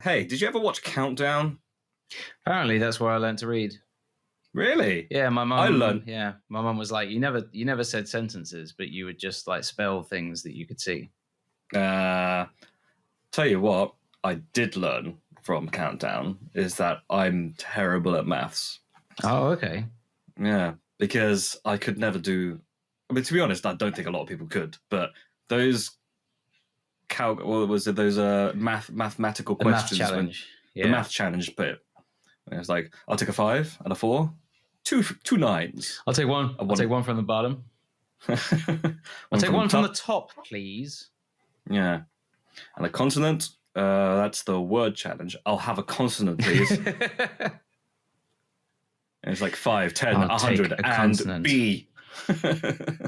Hey, did you ever watch Countdown? Apparently, that's where I learned to read. Really? Yeah, my mum. I learned. Yeah, my mum was like, "You never said sentences, but you would just like spell things that you could see." Tell you what, I did learn from Countdown is that I'm terrible at maths. Oh, okay. Yeah, because I could never do. I mean, to be honest, I don't think a lot of people could. But those those mathematical The math questions? challenge. The math challenge bit. It was like, I'll take a 5 and a 4, two 9s. I'll take one. I'll take one from the bottom. I'll take one from the top, please. Yeah. And a consonant, that's the word challenge. I'll have a consonant, please. And it's like 5, 10, 100, and consonant. B.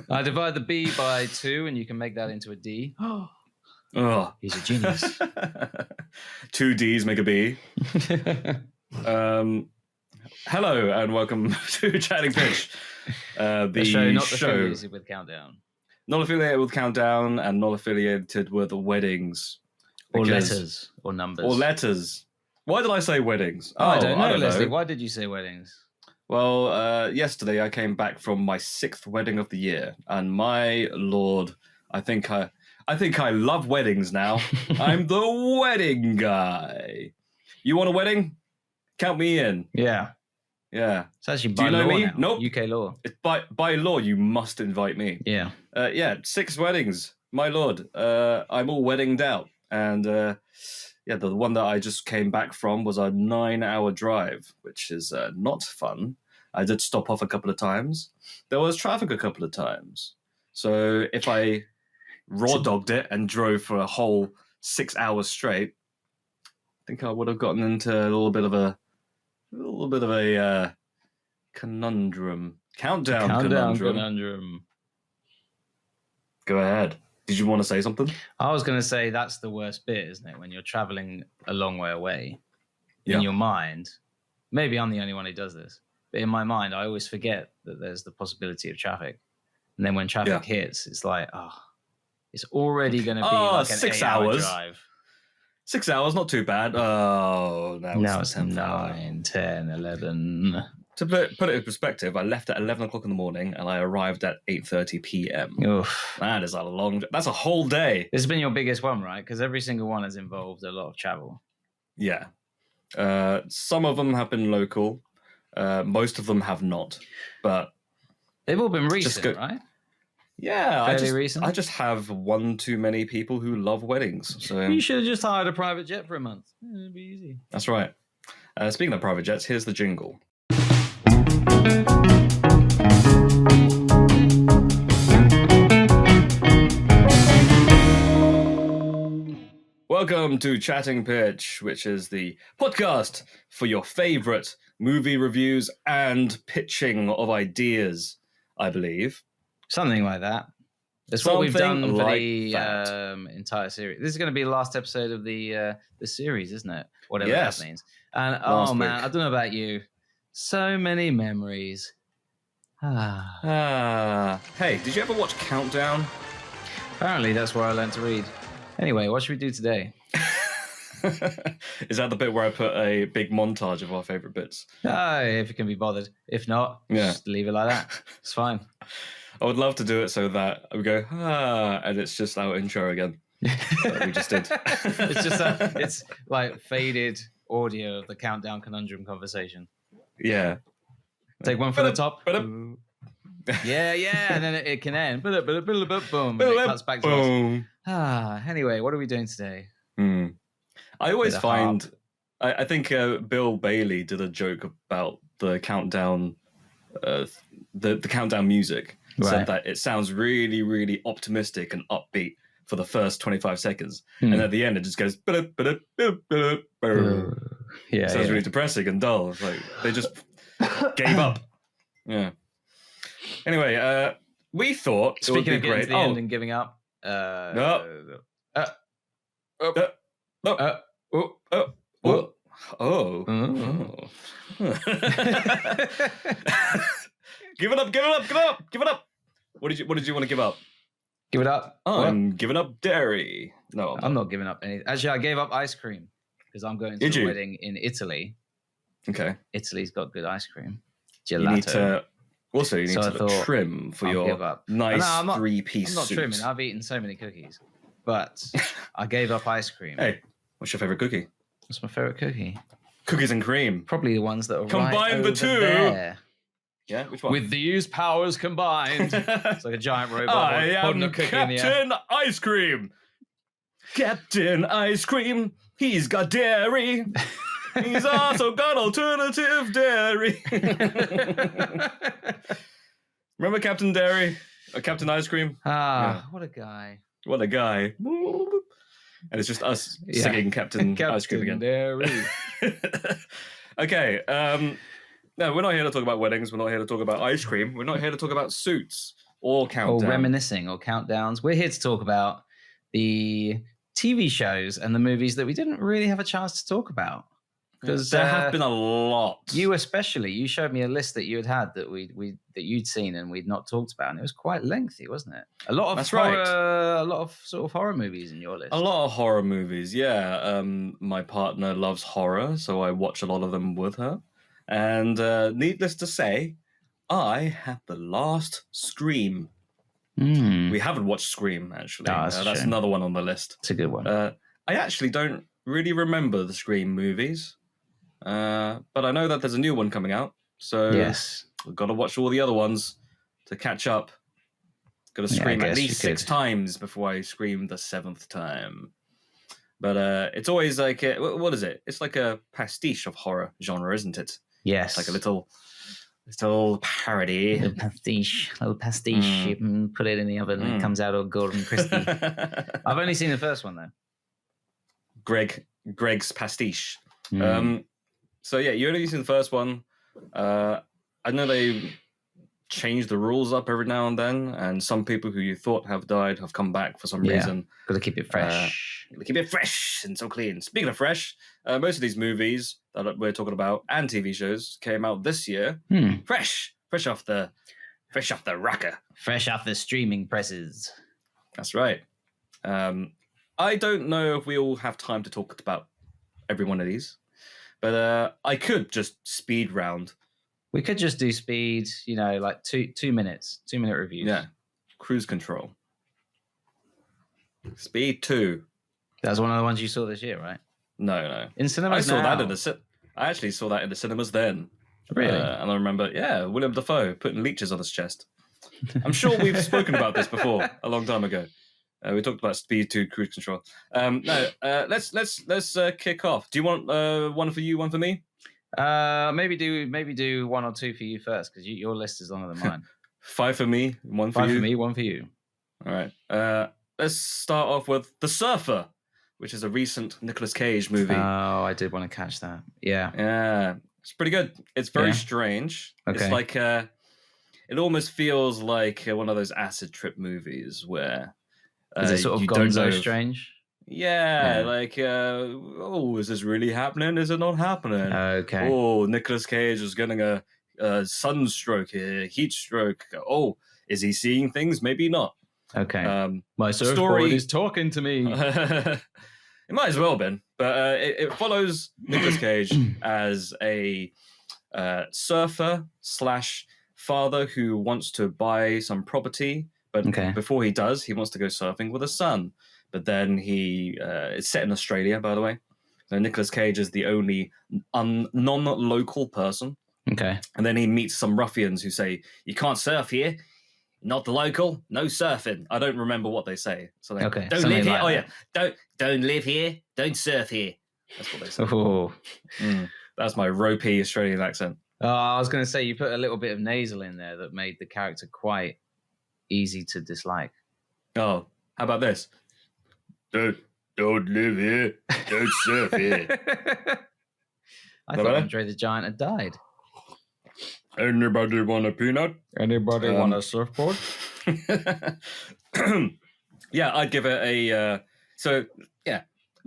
I divide the B by 2, and you can make that into a D. Oh, he's a genius. 2 Ds make a B. Hello and welcome to Chatting Pitch, the show not affiliated with Countdown, not affiliated with Countdown, and not affiliated with weddings, or letters, or numbers, or letters. Why did I say weddings? I don't know, Leslie. Why did you say weddings? Well, yesterday I came back from my 6th wedding of the year, and my lord, I think I love weddings now. I'm the wedding guy. You want a wedding? Count me in. Yeah. It's actually by law now. Nope. UK law. It's by law, you must invite me. Yeah. 6 weddings. My lord. I'm all weddinged out. And the one that I just came back from was a 9-hour drive, which is not fun. I did stop off a couple of times. There was traffic a couple of times. So if I raw-dogged it and drove for a whole 6 hours straight, I think I would have gotten into a little bit of a conundrum. Countdown conundrum. Go ahead. Did you want to say something? I was going to say that's the worst bit, isn't it? When you're traveling a long way away, in your mind, maybe I'm the only one who does this, but in my mind, I always forget that there's the possibility of traffic. And then when traffic hits, it's like, it's already going to be like an 6 8-hour drive. 6 hours, not too bad. Oh, now it's 9, 10, 11. To put it in perspective, I left at 11 o'clock in the morning and I arrived at 8:30 p.m. Oof. That is that's a whole day. This has been your biggest one, right? Because every single one has involved a lot of travel. Yeah. Some of them have been local. Most of them have not. But they've all been recent, right? Yeah, fairly recent. I just have one too many people who love weddings. So you should have just hired a private jet for a month. It'd be easy. That's right. Speaking of private jets, here's the jingle. Welcome to Chatting Pitch, which is the podcast for your favorite movie reviews and pitching of ideas, I believe. Something like that. That's what we've done for the entire series. This is going to be the last episode of the series, isn't it? Whatever that means. And man, I don't know about you. So many memories. Hey, did you ever watch Countdown? Apparently, that's where I learned to read. Anyway, what should we do today? Is that the bit where I put a big montage of our favorite bits? If it can be bothered. If not, just leave it like that. It's fine. I would love to do it so that we go, and it's just our intro again. Like we just did. It's like faded audio of the Countdown conundrum conversation. Yeah. Take one from the top. Yeah, and then it can end. Boom. And it cuts back to us. Anyway, what are we doing today? I always find, I think Bill Bailey did a joke about the Countdown, the Countdown music. Right. Said that it sounds really, really optimistic and upbeat for the first 25 seconds. And at the end, it just goes... Yeah, sounds really depressing and dull. It's like they just gave up. Yeah. Anyway, we thought Speaking it would be of getting great. to the end and giving up... Give it up. What did you want to give up? Give it up. I'm giving up dairy. No, I'm not giving up anything. Actually, I gave up ice cream. because I'm going to a wedding in Italy. Okay. Italy's got good ice cream. Gelato. You need to look trim for your nice 3-piece I'm not suit. trimming. I've eaten so many cookies. But I gave up ice cream. Hey, what's your favorite cookie? What's my favorite cookie? Cookies and cream. Probably the ones that are combine right over the two. There. Yeah, which one? With these powers combined. It's like a giant robot. I am Captain Ice Cream. Captain Ice Cream. He's got dairy. He's also got alternative dairy. Remember Captain Dairy? Or Captain Ice Cream? What a guy. What a guy. And it's just us singing Captain Ice Cream again. Dairy. Okay. No, we're not here to talk about weddings. We're not here to talk about ice cream. We're not here to talk about suits or countdowns. Or reminiscing or countdowns. We're here to talk about the TV shows and the movies that we didn't really have a chance to talk about. Because there have been a lot. You especially, you showed me a list that you had that that you'd seen and we'd not talked about, and it was quite lengthy, wasn't it? A lot of a lot of sort of horror movies in your list. A lot of horror movies, yeah. My partner loves horror, so I watch a lot of them with her. And needless to say, I had the last Scream. We haven't watched Scream, actually. That's another one on the list. It's a good one. I actually don't really remember the Scream movies. But I know that there's a new one coming out, so yes, we've got to watch all the other ones to catch up. Got to scream at least 6 times before I scream the 7th time. But it's always like, what is it? It's like a pastiche of horror genre, isn't it? Yes, it's like a little parody, little pastiche. You can put it in the oven and it comes out all golden crispy. I've only seen the first one though. Greg's pastiche. So yeah, you only seen the first one. I know they change the rules up every now and then, and some people who you thought have died have come back for some reason. Got to keep it fresh. Keep it fresh and so clean. Speaking of fresh, most of these movies that we're talking about and TV shows came out this year. Fresh off the rocker, fresh off the streaming presses. That's right. I don't know if we all have time to talk about every one of these. But I could just speed round. We could just do speed, like 2 minutes, 2-minute reviews. Yeah. Cruise control. Speed 2. That's one of the ones you saw this year, right? No. In cinemas I actually saw that in the cinemas then. Really? And I remember, Willem Dafoe putting leeches on his chest. I'm sure we've spoken about this before a long time ago. We talked about Speed 2 cruise control. Let's kick off. Do you want one for you, one for me? Maybe do 1 or 2 for you first, because your list is longer than mine. 5 for me, 1 for you. 5 for me, 1 for you. All right. Let's start off with The Surfer, which is a recent Nicolas Cage movie. Oh, I did want to catch that. Yeah, it's pretty good. It's very strange. Okay. It's like it almost feels like one of those acid trip movies where. Is it sort of gonzo strange? Yeah, like, is this really happening? Is it not happening? Okay. Oh, Nicolas Cage is getting a sunstroke, a heat stroke. Oh, is he seeing things? Maybe not. Okay. My surfboard is talking to me. It might as well have been. But it follows Nicolas Cage as a surfer / father who wants to buy some property. But before he does, he wants to go surfing with his son. But then it's set in Australia, by the way. So Nicolas Cage is the only non-local person. Okay. And then he meets some ruffians who say, "You can't surf here. Not the local. No surfing." I don't remember what they say. So they don't live here. Like don't live here. Don't surf here. That's what they say. Oh. That's my ropey Australian accent. I was going to say you put a little bit of nasal in there that made the character quite easy to dislike. Oh, how about this? Don't live here. Don't surf here. I thought Andre the Giant had died. Anybody want a peanut? Anybody want a surfboard? Yeah, I'd give it a.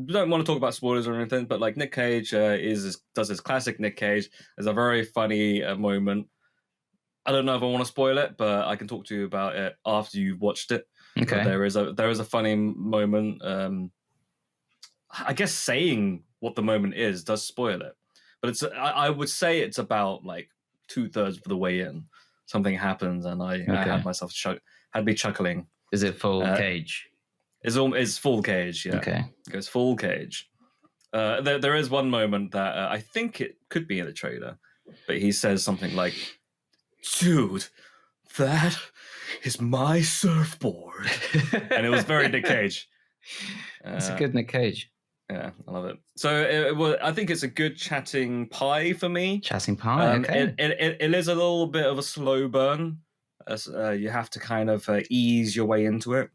Don't want to talk about spoilers or anything, but like Nick Cage does his classic Nick Cage. There's a very funny moment. I don't know if I want to spoil it, but I can talk to you about it after you've watched it. Okay. But there is a funny moment. I guess saying what the moment is does spoil it. But I would say it's about like 2/3 of the way in. Something happens, and I had myself had me chuckling. Is it full cage? It's full cage, yeah. Okay. It goes full cage. There is one moment that I think it could be in the trailer, but he says something like, "Dude, that is my surfboard," and it was very Nick Cage. It's a good Nick Cage. Yeah, I love it. So I think it's a good chatting pie for me. Chatting pie, okay. It is a little bit of a slow burn. As you have to kind of ease your way into it.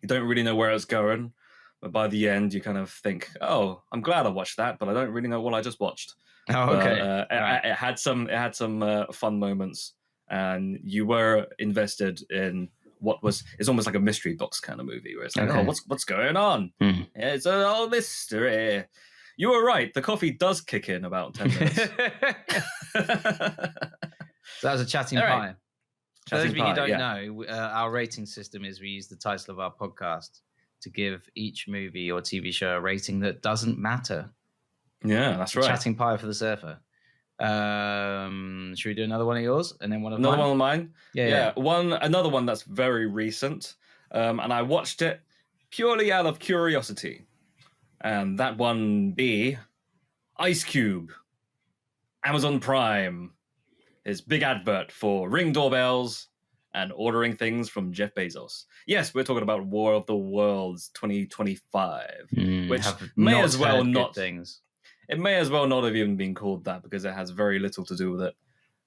You don't really know where it's going, but by the end, you kind of think, "Oh, I'm glad I watched that," but I don't really know what I just watched. Oh, okay. But, it had some fun moments, and you were invested in it's almost like a mystery box kind of movie where it's like, oh, what's going on? It's a whole mystery. You were right. The coffee does kick in about 10 minutes. So that was a chatting pie. For those of you who don't know, our rating system is we use the title of our podcast to give each movie or TV show a rating that doesn't matter. Yeah, that's right. Chatting pie for the surfer. Should we do another one of yours and then one of another one of mine? Yeah. Another one that's very recent, and I watched it purely out of curiosity, and that one be Ice Cube, Amazon Prime, his big advert for Ring doorbells and ordering things from Jeff Bezos. Yes, we're talking about War of the Worlds 2025, which may as well not things. It may as well not have even been called that because it has very little to do with it.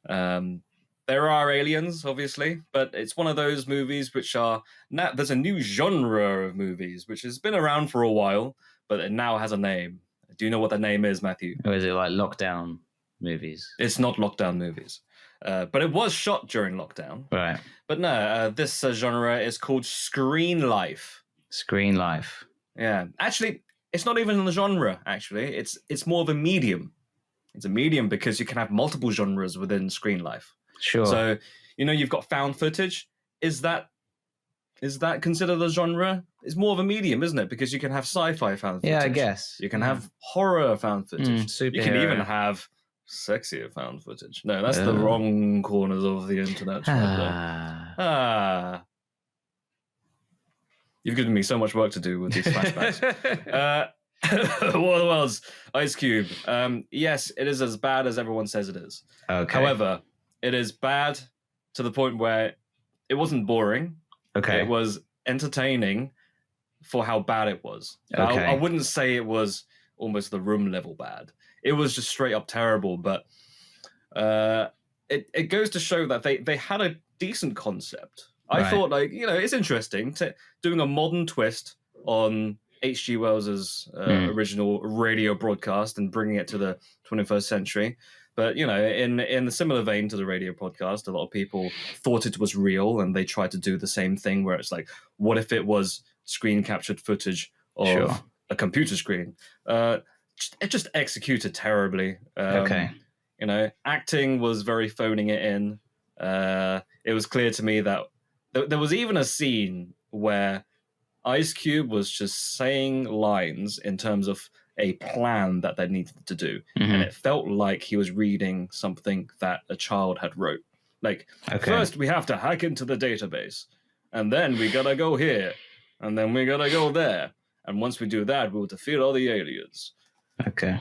There are aliens, obviously, but it's one of those movies which are now there's a new genre of movies which has been around for a while, but it now has a name. Do you know what the name is, Matthew? Or is it like lockdown movies? It's not lockdown movies, but it was shot during lockdown. Right. But no, this genre is called Screen Life. Screen Life. Yeah, actually. It's not even the genre, actually. It's more of a medium. It's a medium because you can have multiple genres within Screen Life. Sure. So, you've got found footage. Is that considered a genre? It's more of a medium, isn't it? Because you can have sci-fi found footage. Yeah, I guess. You can have horror found footage. Superhero. You can even have sexier found footage. No, that's the wrong corners of the internet. You've given me so much work to do with these flashbacks. What was Ice Cube? Yes, it is as bad as everyone says it is. Okay. However, it is bad to the point where it wasn't boring. Okay. It was entertaining for how bad it was. Okay. I wouldn't say it was almost the Room level bad. It was just straight up terrible, but it goes to show that they had a decent concept. I thought, it's interesting doing a modern twist on H.G. Wells's original radio broadcast and bringing it to the 21st century. But, in a similar vein to the radio podcast, a lot of people thought it was real and they tried to do the same thing where it's like, what if it was screen captured footage of a computer screen? It just executed terribly. Acting was very phoning it in. It was clear to me that there was even a scene where Ice Cube was just saying lines in terms of a plan that they needed to do. And it felt like he was reading something that a child had wrote. Like, first we have to hack into the database, and then we gotta go here, and then we gotta go there. And once we do that, we'll defeat all the aliens. Okay.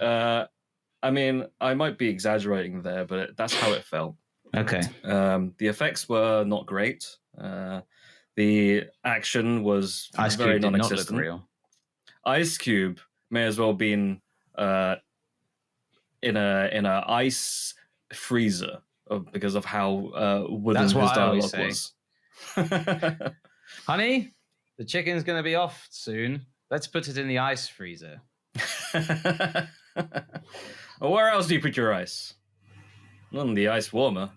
I mean, I might be exaggerating there, but that's how it felt. Okay. The effects were not great. The action was Ice very Cube did non-existent. not look real. Ice Cube may as well been in a ice freezer because of how wooden his dialogue was. Honey, the chicken's going to be off soon. Let's put it in the ice freezer. Where else do you put your ice? Not in the ice warmer.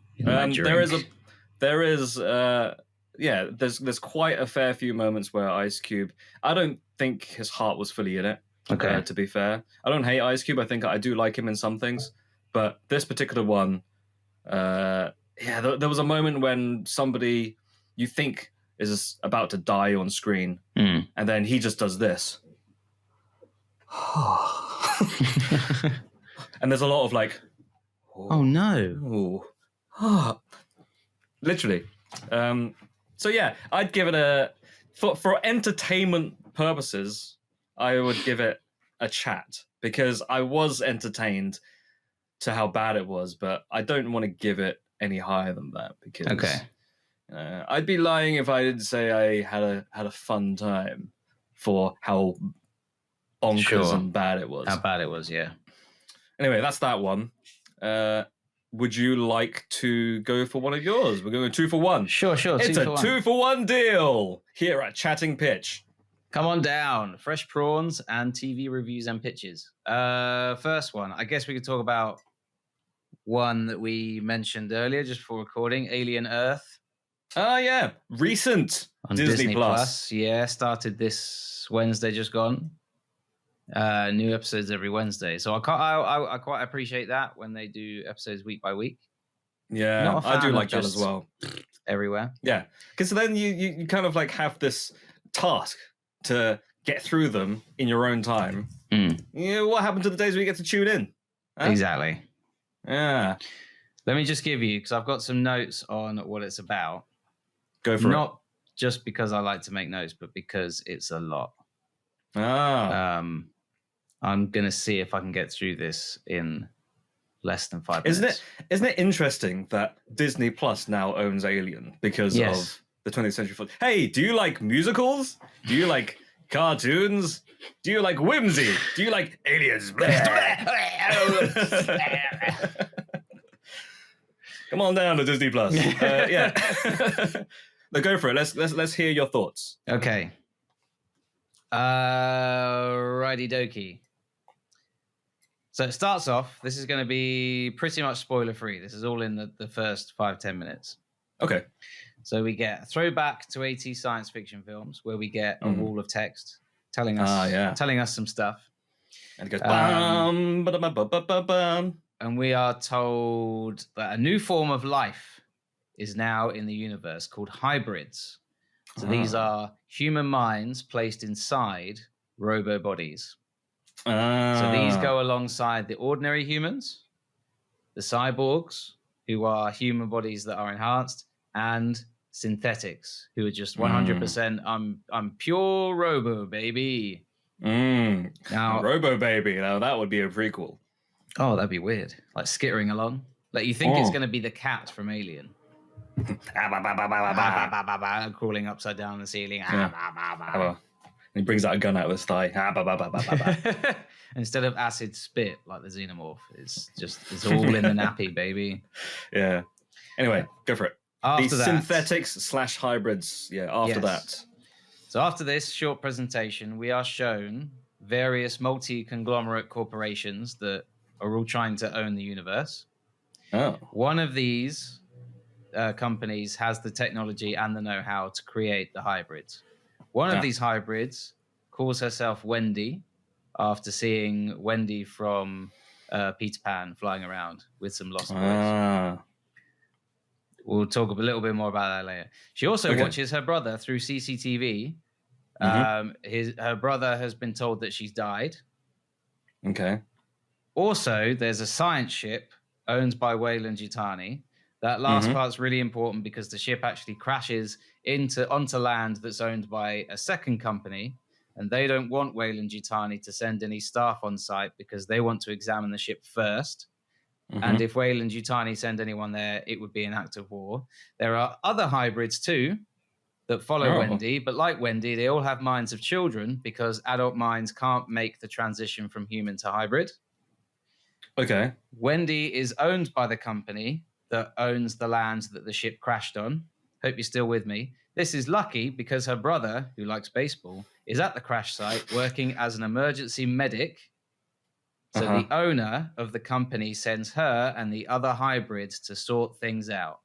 There's quite a fair few moments where Ice Cube, I don't think his heart was fully in it. Okay. To be fair, I don't hate Ice Cube. I think I do like him in some things, but this particular one, there was a moment when somebody you think is about to die on screen, and then he just does this. And there's a lot of like, oh no. Ooh. Ah. Literally. So yeah, I'd give it for entertainment purposes, I would give it a chat because I was entertained to how bad it was, but I don't want to give it any higher than that because I'd be lying if I didn't say I had a fun time for how bonkers and bad it was. How bad it was, yeah. Anyway, that's that one. Would you like to go for one of yours? We're going 2 for 1. Sure. It's a 2 for 1 deal here at Chatting Pitch. Come on down. Fresh prawns and TV reviews and pitches. First one. I guess we could talk about one that we mentioned earlier just before recording, Alien Earth. Oh, yeah. Recent. On Disney Plus. Yeah, started this Wednesday just gone. New episodes every Wednesday. So I quite appreciate that when they do episodes week by week. Yeah, I do like that as well. Everywhere. Yeah, because then you kind of like have this task to get through them in your own time. You know, what happened to the days where you get to tune in? Huh? Exactly. Yeah. Let me just give you, because I've got some notes on what it's about. Go for it. Not just because I like to make notes, but because it's a lot. I'm going to see if I can get through this in less than 5 minutes. Isn't it interesting that Disney Plus now owns Alien because of the 20th Century Fox? Hey, do you like musicals? Do you like cartoons? Do you like whimsy? Do you like aliens? Come on down to Disney Plus. Yeah. No, go for it. Let's hear your thoughts. Okay. Righty dokie. So it starts off. This is going to be pretty much spoiler free. This is all in the first 5-10 minutes. Okay. So we get a throwback to 80s science fiction films where we get a wall of text telling us some stuff. And it goes bum, ba-da-ba-ba-ba-bum. And we are told that a new form of life is now in the universe called hybrids. So these are human minds placed inside robo bodies. So these go alongside the ordinary humans, the cyborgs, who are human bodies that are enhanced, and synthetics, who are just 100%. I'm pure robo baby. Now, robo baby. Now that would be a prequel. Oh, that'd be weird. Like skittering along. Like you think it's going to be the cat from Alien. Crawling upside down the ceiling. He brings out a gun out of his thigh. Instead of acid spit like the xenomorph, it's all in the nappy, baby. Yeah. Anyway, go for it. After These synthetics / hybrids. Yeah, after that. So after this short presentation, we are shown various multi-conglomerate corporations that are all trying to own the universe. Oh. One of these companies has the technology and the know-how to create the hybrids. One of these hybrids calls herself Wendy after seeing Wendy from Peter Pan flying around with some lost boys. We'll talk a little bit more about that later. She also watches her brother through CCTV. Her brother has been told that she's died. Okay. Also, there's a science ship owned by Weyland-Yutani. That last part's really important because the ship actually crashes onto land that's owned by a second company, and they don't want Weyland-Yutani to send any staff on site because they want to examine the ship first. And if Weyland-Yutani send anyone there, it would be an act of war. There are other hybrids too that follow Wendy, but like Wendy, they all have minds of children because adult minds can't make the transition from human to hybrid. Okay. Wendy is owned by the company that owns the land that the ship crashed on. Hope you're still with me. This is lucky because her brother, who likes baseball, is at the crash site working as an emergency medic. So the owner of the company sends her and the other hybrids to sort things out.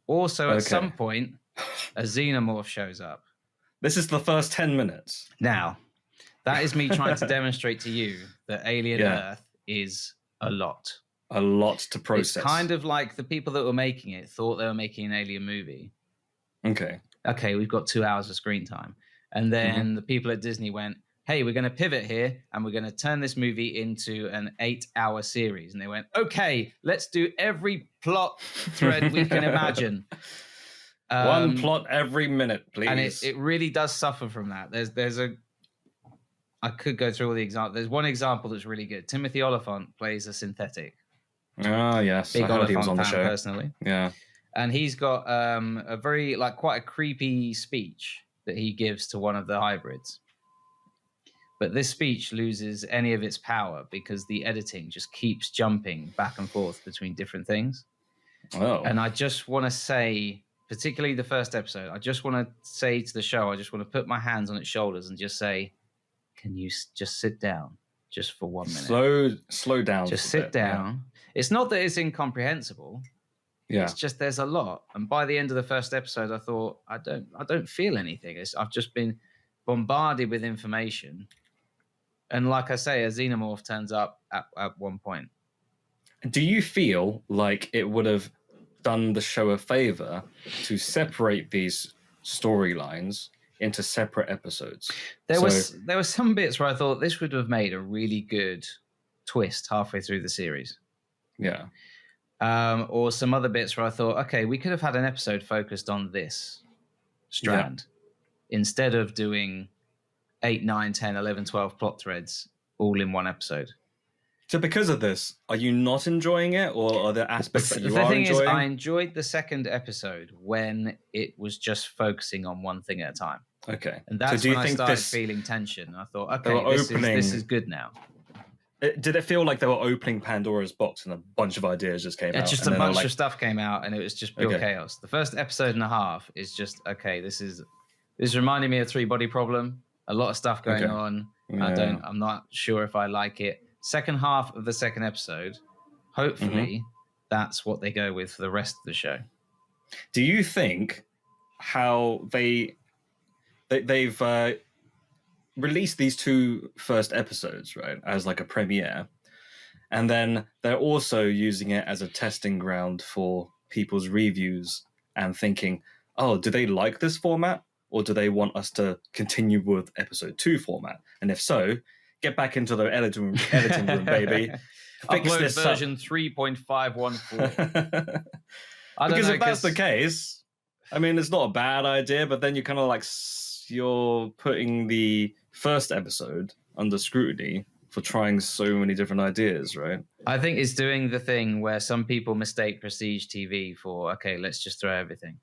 Also, at some point, a xenomorph shows up. This is the first 10 minutes. Now, that is me trying to demonstrate to you that Alien Earth is a lot. A lot to process. It's kind of like the people that were making it thought they were making an alien movie. Okay, we've got 2 hours of screen time. And then the people at Disney went, hey, we're going to pivot here and we're going to turn this movie into an 8-hour series. And they went, okay, let's do every plot thread we can imagine. One plot every minute, please. And it really does suffer from that. I could go through all the examples. There's one example that's really good. Timothy Oliphant plays a synthetic. Oh, yes. Big I heard Oliphant he was on the show. Personally. Yeah. And he's got a very, quite a creepy speech that he gives to one of the hybrids. But this speech loses any of its power because the editing just keeps jumping back and forth between different things. Oh. And I just want to say, particularly the first episode, I just want to say to the show, I just want to put my hands on its shoulders and just say, can you just sit down just for 1 minute? Slow down. Just sit down. Yeah. It's not that it's incomprehensible. Yeah. It's just there's a lot. And by the end of the first episode, I thought, I don't feel anything. I've just been bombarded with information. And like I say, a xenomorph turns up at one point. Do you feel like it would have done the show a favor to separate these storylines into separate episodes? There were some bits where I thought this would have made a really good twist halfway through the series. Yeah. Or some other bits where I thought, okay, we could have had an episode focused on this strand instead of doing 8, 9, 10, 11, 12 plot threads all in one episode. So because of this, are you not enjoying it, or are there aspects that you are enjoying? The thing is, I enjoyed the second episode when it was just focusing on one thing at a time. Okay. And that's when I started feeling tension. I thought, okay, this is good now. Did it feel like they were opening Pandora's box and a bunch of ideas just came out? Just a bunch of stuff came out and it was just pure chaos. The first episode and a half is just, okay, this reminded me of Three Body Problem. A lot of stuff going on. Yeah. I'm not sure if I like it. Second half of the second episode, hopefully that's what they go with for the rest of the show. Do you think how they've released these 2 first episodes, right, as like a premiere, and then they're also using it as a testing ground for people's reviews and thinking, oh, do they like this format? Or do they want us to continue with episode 2 format? And if so, get back into the editing room, baby. Fix Upload this version 3.514. Because if that's the case, I mean, it's not a bad idea, but then you're kind of like, you're putting the first episode under scrutiny for trying so many different ideas, right? I think it's doing the thing where some people mistake prestige TV for, okay, let's just throw everything.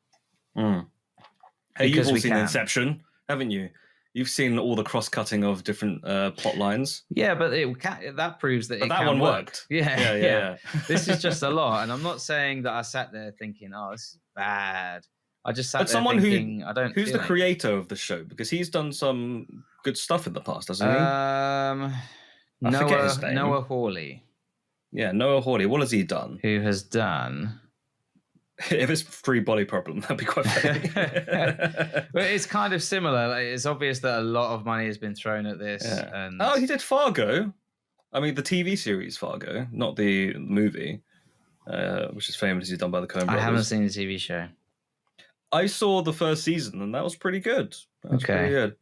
Hey, you've all seen Inception, haven't you? You've seen all the cross-cutting of different plot lines. Yeah, but that proves that that one worked. Yeah. This is just a lot. And I'm not saying that I sat there thinking, oh, this is bad. I just sat there thinking, who's the creator of the show? Because he's done some good stuff in the past, hasn't he? I forget his name. Noah Hawley. Yeah, Noah Hawley. What has he done? Who has done... If it's Free Body Problem, that'd be quite funny. But it's kind of similar. Like, it's obvious that a lot of money has been thrown at this. Yeah. And... Oh, he did Fargo. I mean, the TV series Fargo, not the movie, which is famously done by the Coen brothers. I haven't seen the TV show. I saw the first season, and that was pretty good. Pretty good.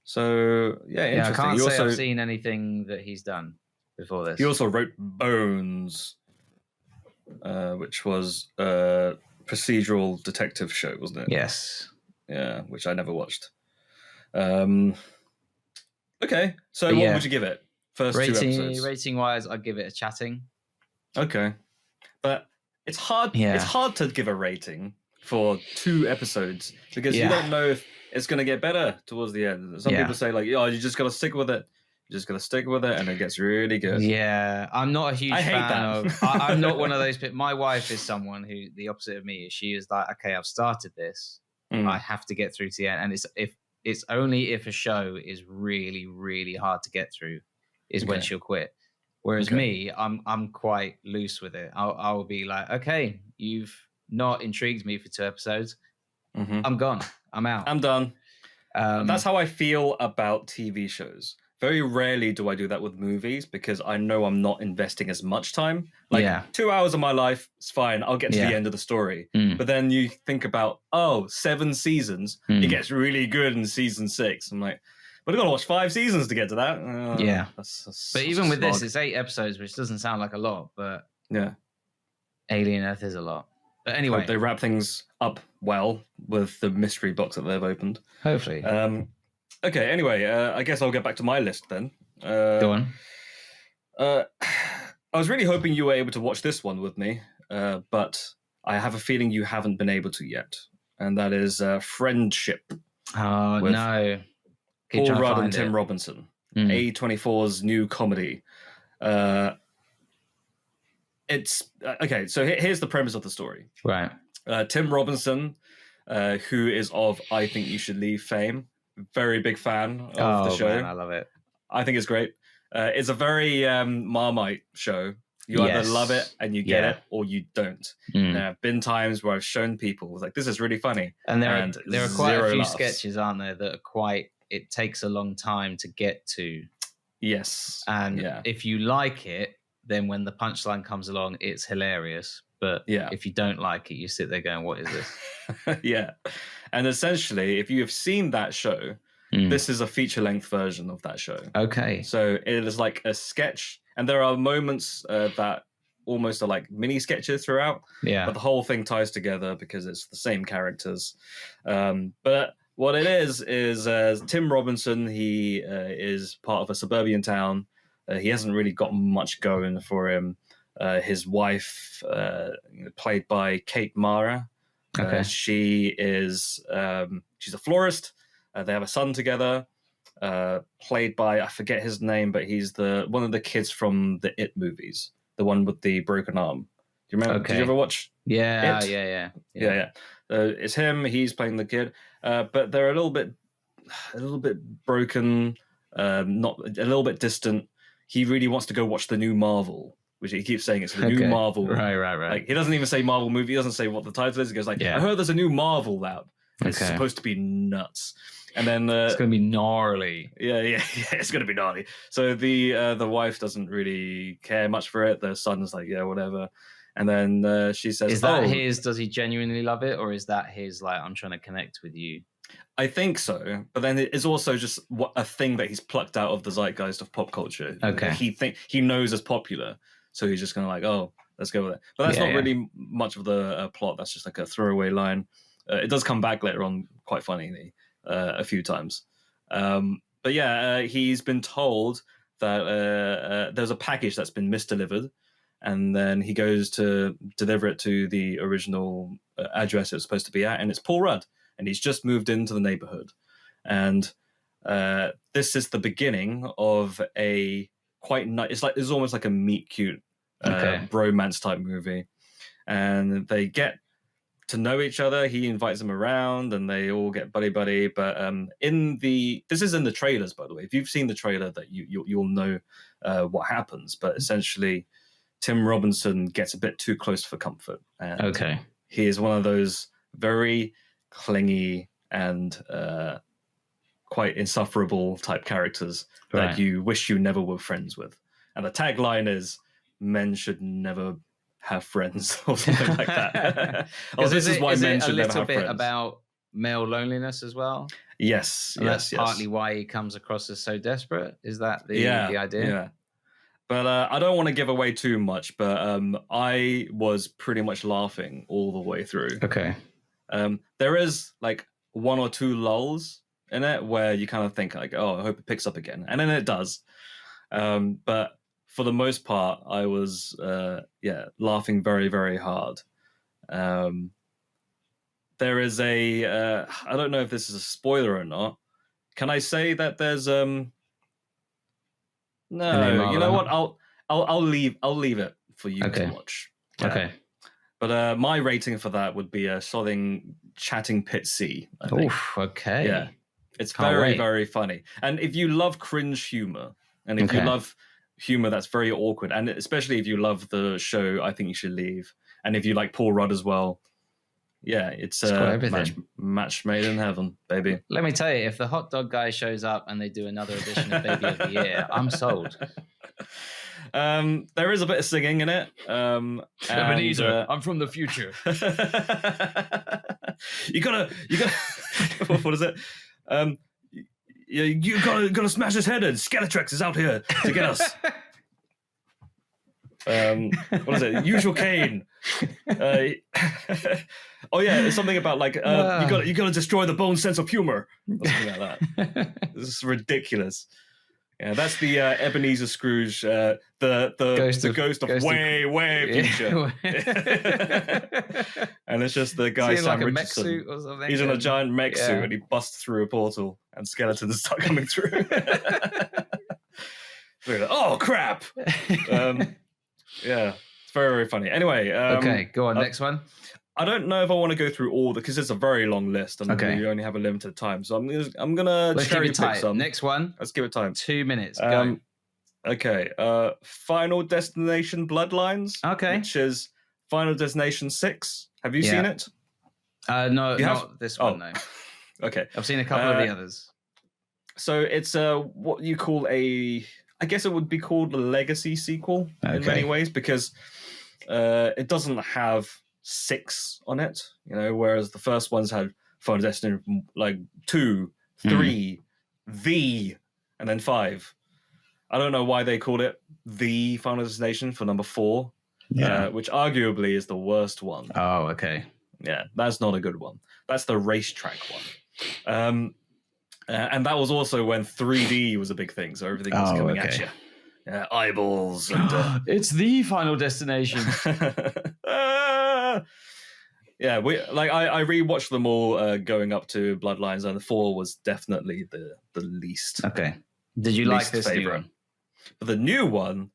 So, interesting. I can't say I've seen anything that he's done before this. He also wrote Bones, which was a procedural detective show, wasn't it? Yes. Yeah, which I never watched. Okay, so what would you give it? First 2 episodes. Rating-wise, I'd give it a chatting. Okay, but it's hard. Yeah. It's hard to give a rating for 2 episodes because you don't know if it's going to get better towards the end. Some people say like, "Oh, you just got to stick with it." You're just going to stick with it and it gets really good. Yeah, I'm not a huge fan of... I'm not one of those... My wife is someone who, the opposite of me, is she is like, okay, I've started this. I have to get through to the end. And it's only if a show is really, really hard to get through is when she'll quit. Whereas me, I'm quite loose with it. I will be like, okay, you've not intrigued me for 2 episodes. I'm gone. I'm out. I'm done. That's how I feel about TV shows. Very rarely do I do that with movies because I know I'm not investing as much time. 2 hours of my life is fine. I'll get to the end of the story. But then you think about, 7 seasons. It gets really good in season 6. I'm like, But I've got to watch 5 seasons to get to that. Yeah. That's but even with this, it's 8 episodes, which doesn't sound like a lot, but yeah, Alien Earth is a lot. But anyway, they wrap things up well with the mystery box that they've opened. Hopefully. Okay. Anyway, I guess I'll get back to my list then. Go on. I was really hoping you were able to watch this one with me, but I have a feeling you haven't been able to yet, and that is Friendship. Oh no! Paul Rudd and Tim Robinson, A24's new comedy. It's okay. So here's the premise of the story. Right. Tim Robinson, who is of I Think You Should Leave fame, very big fan of the show. Man, I love it. I think it's great. It's a very Marmite show. You either love it and you get it, or you don't. There have been times where I've shown people like, this is really funny, and there are quite a few laughs. sketches, aren't there, that are quite. It takes a long time to get to. Yes, and if you like it, then when the punchline comes along, it's hilarious. But if you don't like it, you sit there going, "What is this?" Yeah, and essentially, if you have seen that show, this is a feature-length version of that show. Okay, so it is like a sketch, and there are moments that almost are like mini sketches throughout. Yeah, but the whole thing ties together because it's the same characters. But what it is Tim Robinson. He is part of a suburban town. He hasn't really got much going for him. His wife, played by Kate Mara, she is she's a florist. They have a son together, played by, I forget his name, but he's one of the kids from the It movies, the one with the broken arm. Do you remember? Did you ever watch? Yeah, It? Yeah. It's him. He's playing the kid, but they're a little bit broken, not a little bit distant. He really wants to go watch the new Marvel, which he keeps saying it's the new Marvel. Right. Like, he doesn't even say Marvel movie. He doesn't say what the title is. He goes like, I heard there's a new Marvel out. It's supposed to be nuts. And then it's going to be gnarly. Yeah, it's going to be gnarly. So the wife doesn't really care much for it. The son's like, yeah, whatever. And then she says, "Is that his? Does he genuinely love it, or is that his? Like, I'm trying to connect with you." I think so, but then it's also just a thing that he's plucked out of the zeitgeist of pop culture. Okay, he knows is popular, so he's just kind of like, oh, let's go with it. But that's not really much of the plot. That's just like a throwaway line. It does come back later on, quite funnily, a few times. But yeah, he's been told that there's a package that's been misdelivered, and then he goes to deliver it to the original address it was supposed to be at, and it's Paul Rudd. And he's just moved into the neighborhood. And this is the beginning of a quite nice, it's almost like a meet cute bromance type movie. And they get to know each other. He invites them around and they all get buddy. But this is in the trailers, by the way. If you've seen the trailer, that you'll know what happens. But essentially, Tim Robinson gets a bit too close for comfort. And he is one of those very clingy and quite insufferable type characters that you wish you never were friends with. And the tagline is, "Men should never have friends," or something like that. This is why men should never have friends. A little bit about male loneliness as well. Yes, that's partly why he comes across as so desperate. Is that the idea? Yeah. But I don't want to give away too much, but I was pretty much laughing all the way through. Okay. There is like 1 or 2 lulls in it where you kind of think like, oh, I hope it picks up again. And then it does. But for the most part, I was, laughing very, very hard. There is I don't know if this is a spoiler or not. Can I say that there's, no, you know what? I'll leave it for you to watch. Okay. But my rating for that would be a solid chatting pit C. I think. Oof, okay. Yeah. It's very, very funny. And if you love cringe humor, and if you love humor that's very awkward, and especially if you love the show I Think You Should Leave, and if you like Paul Rudd as well, it's match made in heaven, baby. Let me tell you, if the hot dog guy shows up and they do another edition of Baby of the Year, I'm sold. There is a bit of singing in it. Ebenezer, I'm from the future. you gotta what is it? You gotta smash his head in. Skeletrix is out here to get us. What is it? Usual Kane. Oh yeah, it's something about like you gotta destroy the bone's sense of humor. Or something like that. This is ridiculous. Yeah, that's the Ebenezer Scrooge, the ghost of way future. And it's just the guy Sam like Richardson. A mech suit or something? He's in a giant mech suit and he busts through a portal and skeletons start coming through. Oh crap! Yeah, it's very, very funny. Anyway, okay, go on. Next one. I don't know if I want to go through all because it's a very long list and we only have a limited time. So I'm gonna cherry pick some. Next one. Let's give it time. 2 minutes. Go. Okay. Final Destination Bloodlines. Okay. Which is Final Destination 6. Have you seen it? No, not this one. No. Okay. I've seen a couple of the others. So it's what you call I guess it would be called a legacy sequel in many ways because it doesn't have 6 on it, whereas the first ones had Final Destination like 2, 3, and then 5. I don't know why they called it the Final Destination for number 4, which arguably is the worst one. Oh, okay. Yeah, that's not a good one. That's the racetrack one. And that was also when 3D was a big thing, so everything was coming at you. Eyeballs. And, it's the Final Destination. Yeah, I rewatched them all going up to Bloodlines, and the 4 was definitely the least. Okay. Did you like this new one? But the new one,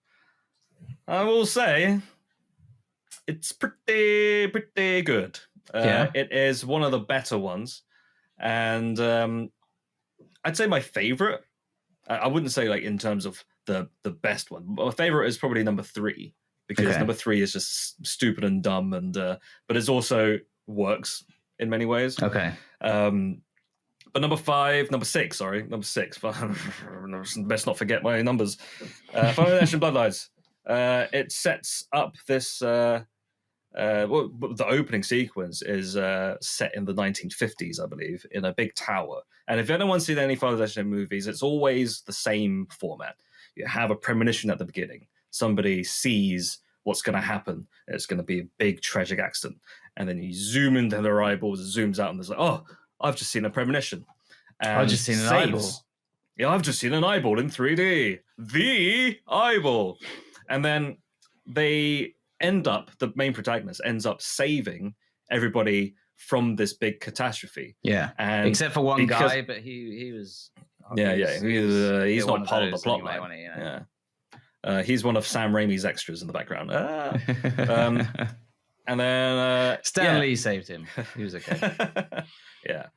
I will say, it's pretty good. It is one of the better ones, and I'd say my favorite. I wouldn't say like in terms of the best one. My favorite is probably number 3. Because number 3 is just stupid and dumb, and but it also works in many ways. Okay. But number 6. Best not forget my numbers. Final Destination Bloodlines. It sets up this. The opening sequence is set in the 1950s, I believe, in a big tower. And if anyone's seen any Final Destination movies, it's always the same format. You have a premonition at the beginning. Somebody sees what's going to happen. It's going to be a big tragic accident. And then you zoom into their eyeballs, it zooms out, and there's like, oh, I've just seen a premonition. And I've just seen an eyeball. Yeah, I've just seen an eyeball in 3D. The eyeball. And then the main protagonist ends up saving everybody from this big catastrophe. Yeah. And except for one guy, but he was... He's not part of the plot line. He's one of Sam Raimi's extras in the background. And then Stan Lee saved him. He was okay. Yeah.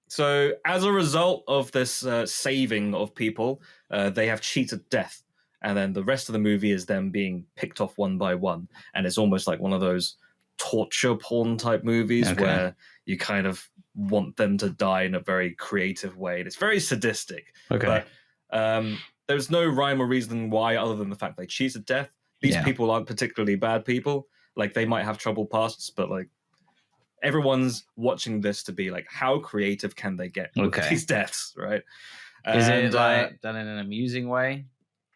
So as a result of this saving of people, they have cheated death, and then the rest of the movie is them being picked off one by one, and it's almost like one of those torture porn type movies where you kind of want them to die in a very creative way. And it's very sadistic. But there's no rhyme or reason why other than the fact they cheated death. These people aren't particularly bad people. Like, they might have troubled pasts, but like everyone's watching this to be like, how creative can they get with these deaths, right? Is it like done in an amusing way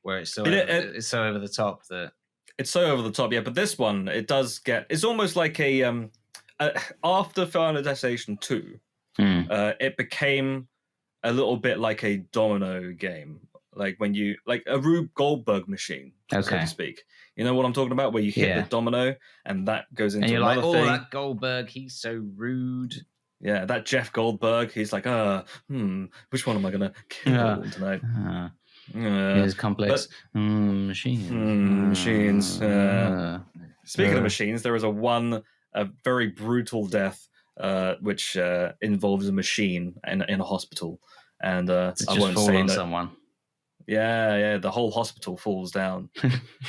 where it's so it's so over the top that it's so over the top? Yeah, but this one, it does get, it's almost like a after Final Destination 2, it became a little bit like a domino game. Like when you, like a Rube Goldberg machine, so to speak. You know what I'm talking about? Where you hit the domino and that goes into another thing. And you're like, that Goldberg, he's so rude. Yeah, that Jeff Goldberg, he's like, which one am I going to kill tonight? His complex machines. Machines. Speaking of machines, there is a very brutal death, which involves a machine in a hospital. And I won't say that. Someone. Yeah, the whole hospital falls down.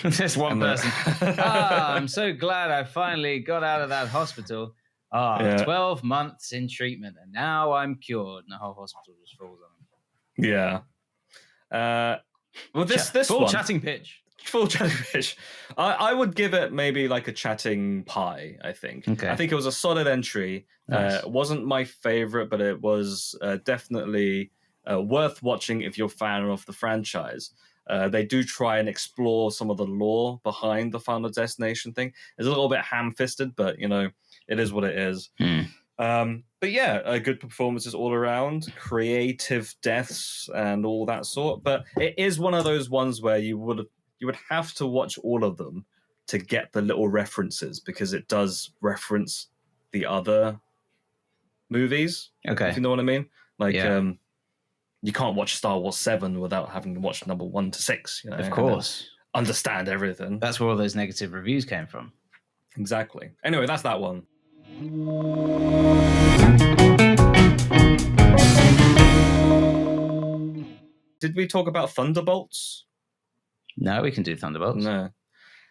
There's one person. I'm so glad I finally got out of that hospital. 12 months in treatment, and now I'm cured. And the whole hospital just falls on him. Yeah. Well, this full one, chatting pitch. Full chatting fish. I would give it maybe like a chatting pie, I think. Okay. I think it was a solid entry. Nice. It wasn't my favorite, but it was definitely worth watching if you're a fan of the franchise. They do try and explore some of the lore behind the Final Destination thing. It's a little bit ham-fisted, but, it is what it is. But yeah, good performances all around, creative deaths and all that sort. But it is one of those ones where you would have to watch all of them to get the little references, because it does reference the other movies. Okay. If you know what I mean. Like, you can't watch Star Wars 7 without having to watch number 1 to 6. Of course. Understand everything. That's where all those negative reviews came from. Exactly. Anyway, that's that one. Did we talk about Thunderbolts? No, we can do Thunderbolts. No.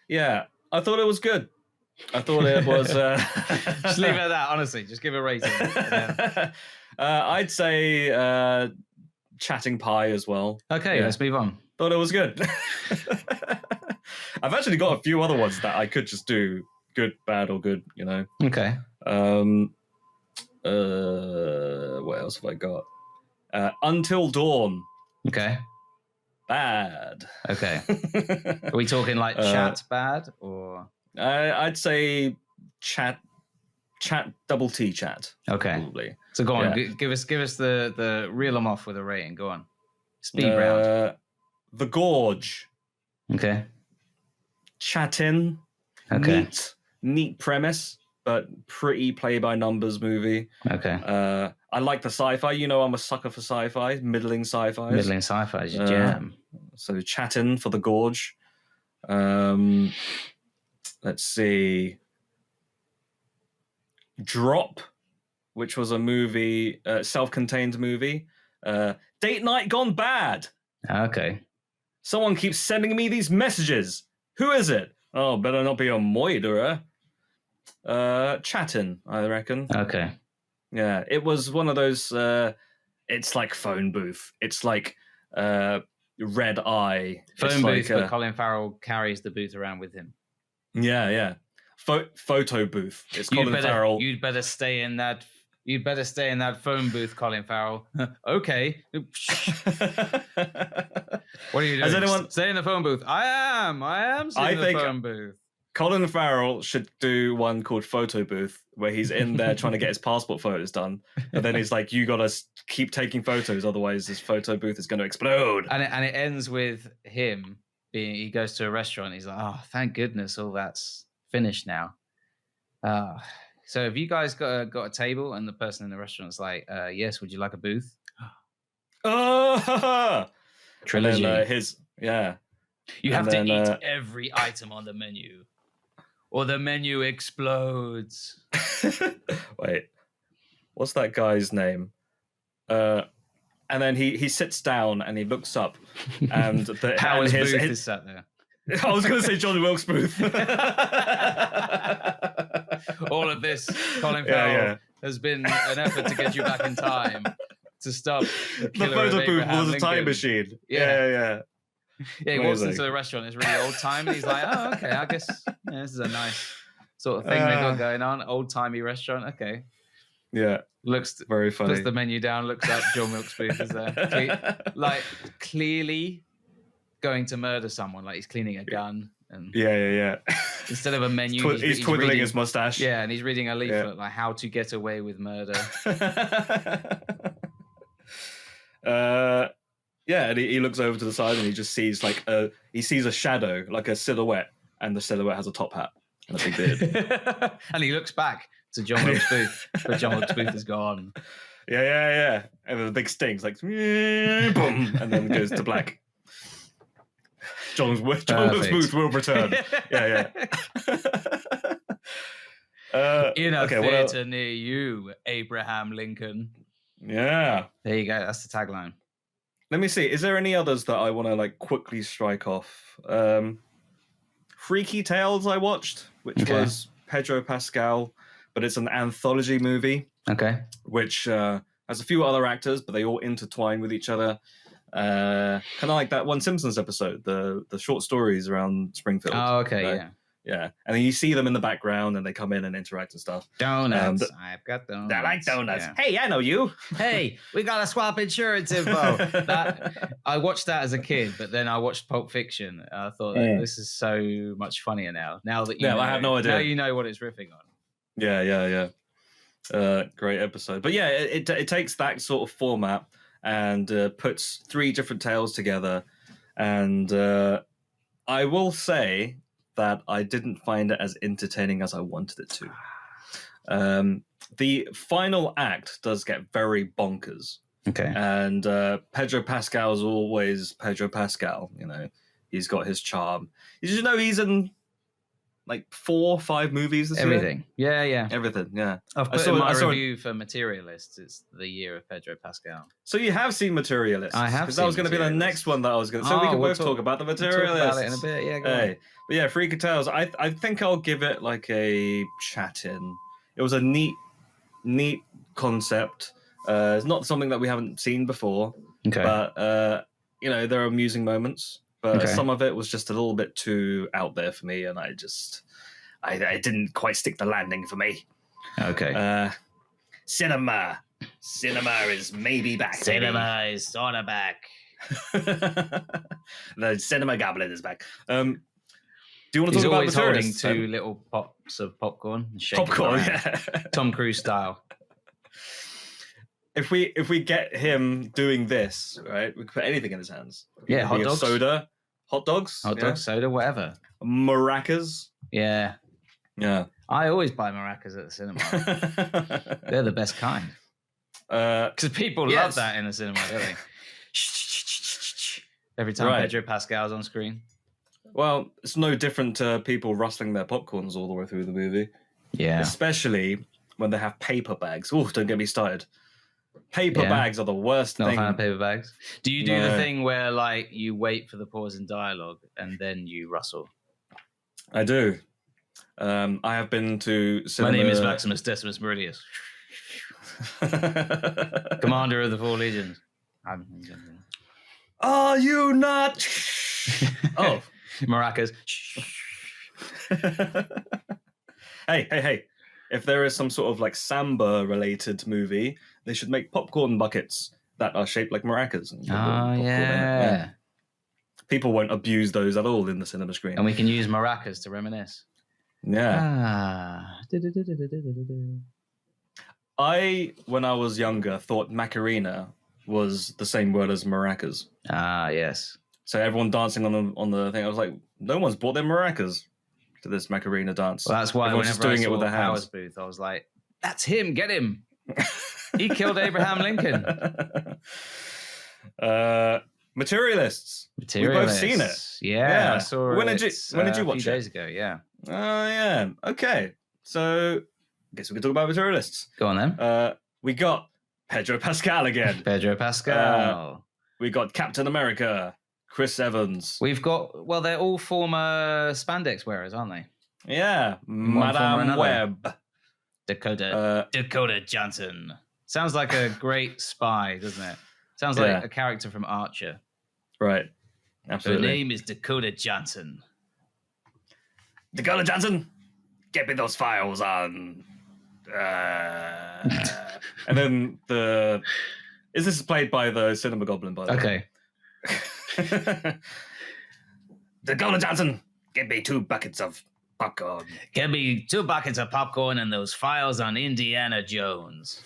Yeah, I thought it was good. I thought it was... Just leave it at that, honestly. Just give a rating. I'd say chatting pie as well. Okay, let's move on. Thought it was good. I've actually got a few other ones that I could just do good, bad, or good, Okay. What else have I got? Until Dawn. Okay. Bad. Okay. Are we talking like chat bad or? I'd say chat, double T chat. Okay. Probably. So go on, give us the reel them off with a rating. Go on. Speed round. The Gorge. Okay. Chatting. Okay. Neat premise, but pretty play by numbers movie. Okay. I like the sci-fi. I'm a sucker for sci-fi, middling sci-fi. Middling sci-fi is your jam. So chatting for the Gorge. Let's see. Drop, which was a movie, self-contained movie. Date night gone bad. Okay. Someone keeps sending me these messages. Who is it? Oh, better not be a moiderer. Chatting, I reckon. Okay. Yeah, it was one of those. It's like phone booth. It's like Red Eye. Phone booth, but Colin Farrell carries the booth around with him. Yeah. Photo booth. It's Colin Farrell. You'd better stay in that. You'd better stay in that phone booth, Colin Farrell. Okay. What are you doing? Has anyone... Stay in the phone booth. I am staying in the phone booth. Colin Farrell should do one called Photo Booth, where he's in there trying to get his passport photos done. And then he's like, you got to keep taking photos, otherwise this photo booth is going to explode. And it ends with him he goes to a restaurant. He's like, oh, thank goodness all that's finished now. So have you guys got a table? And the person in the restaurant's like, yes, would you like a booth? Trilogy. And then, You have to eat every item on the menu, or the menu explodes. Wait, what's that guy's name? And then he sits down and he looks up, and Howard's booth is sat there. I was going to say John Wilkes Booth. All of this, Colin Farrell, has been an effort to get you back in time to stop the photo booth was a time machine. Yeah. Yeah, he walks into the restaurant. It's really old time, and he's like, "Oh, okay. I guess this is a nice sort of thing they got going on. Old timey restaurant. Okay." Yeah, looks very funny. Puts the menu down. Looks up. John Wilkes Booth is there, clearly going to murder someone. Like he's cleaning a gun. And yeah. Instead of a menu, he's twiddling reading, his mustache. Yeah, and he's reading a leaflet like "How to Get Away with Murder." Yeah, and he looks over to the side and he just sees he sees a shadow, like a silhouette, and the silhouette has a top hat and a big beard. And he looks back to John Wilkes Booth, but John Wilkes Booth is gone. Yeah. And then the big stings, like boom, and then goes to black. John Wilkes Booth will return. Yeah. In a theater near you, Abraham Lincoln. Yeah. There you go. That's the tagline. Let me see. Is there any others that I want to quickly strike off? Freaky Tales I watched, which was Pedro Pascal, but it's an anthology movie. Okay. Which has a few other actors, but they all intertwine with each other. kind of like that one Simpsons episode, the short stories around Springfield. Oh, okay, right? yeah. Yeah, and then you see them in the background, and they come in and interact and stuff. Donuts. I've got donuts. I like donuts. Yeah. Hey, I know you. Hey, we got to swap insurance info. I watched that as a kid, but then I watched Pulp Fiction. And I thought, this is so much funnier now. Now that you know, I have no idea. Now you know what it's riffing on. Yeah. Great episode. But yeah, it takes that sort of format and puts 3 different tales together. And I will say that I didn't find it as entertaining as I wanted it to. The final act does get very bonkers. Okay. And Pedro Pascal's always Pedro Pascal. You know, he's got his charm. Did you know he's in like 4 or 5 movies this Everything. year? Yeah. Everything, yeah. I've put in my review for Materialists. It's the year of Pedro Pascal. So you have seen Materialists? I have. Because that was going to be the next one that I was going to. So we can both talk about the Materialists. We'll talk about it in a bit. Yeah. Go on. But yeah, Freak of Tales. I think I'll give it like a chat in. It was a neat concept. It's not something that we haven't seen before. Okay. But you know, there are amusing moments. But some of it was just a little bit too out there for me, and I didn't quite stick the landing for me. Okay. Cinema is maybe back. Cinema is sort of back. The cinema goblin is back. Do you want to talk about always holding Materialists? 2 little pops of popcorn. Popcorn, yeah. Tom Cruise style. If we get him doing this, right, we can put anything in his hands. Yeah, hot dogs. Soda, hot dogs, soda, whatever. Maracas. Yeah. I always buy maracas at the cinema. They're the best kind. Because people love that in the cinema, don't they? Every time Pedro Pascal's on screen. Well, it's no different to people rustling their popcorns all the way through the movie. Yeah. Especially when they have paper bags. Oh, don't get me started. Paper bags are the worst thing. Not a fan of paper bags. Do you do the thing where like you wait for the pause in dialogue and then you rustle? I do. I have been to cinema. My name is Maximus Decimus Meridius. Commander of the 4 legions. Are you not? Oh. Maracas. Hey. If there is some sort of like samba-related movie, they should make popcorn buckets that are shaped like maracas. Yeah. People won't abuse those at all in the cinema screen. And we can use maracas to reminisce. Yeah. When I was younger, thought Macarena was the same word as maracas. Yes. So everyone dancing on the thing, I was like, no one's brought their maracas to this Macarena dance. Well, that's why everyone's whenever just doing I saw it with their hands. Powers Booth, I was like, that's him, get him. He killed Abraham Lincoln. Materialists. We've both seen it. Yeah. I saw it. When did you watch it? A few days ago, yeah. Oh, yeah. Okay. So, I guess we can talk about Materialists. Go on then. We got Pedro Pascal again. Pedro Pascal. We got Captain America, Chris Evans. We've got, they're all former spandex wearers, aren't they? Yeah. Madame Web. Dakota Johnson. Sounds like a great spy, doesn't it? Sounds like a character from Archer. Right. Absolutely. Her name is Dakota Johnson. Dakota Johnson, get me those files on. And then this is played by the Cinema Goblin, by the way. Okay. Dakota Johnson, get me 2 buckets of popcorn. Get me 2 buckets of popcorn and those files on Indiana Jones.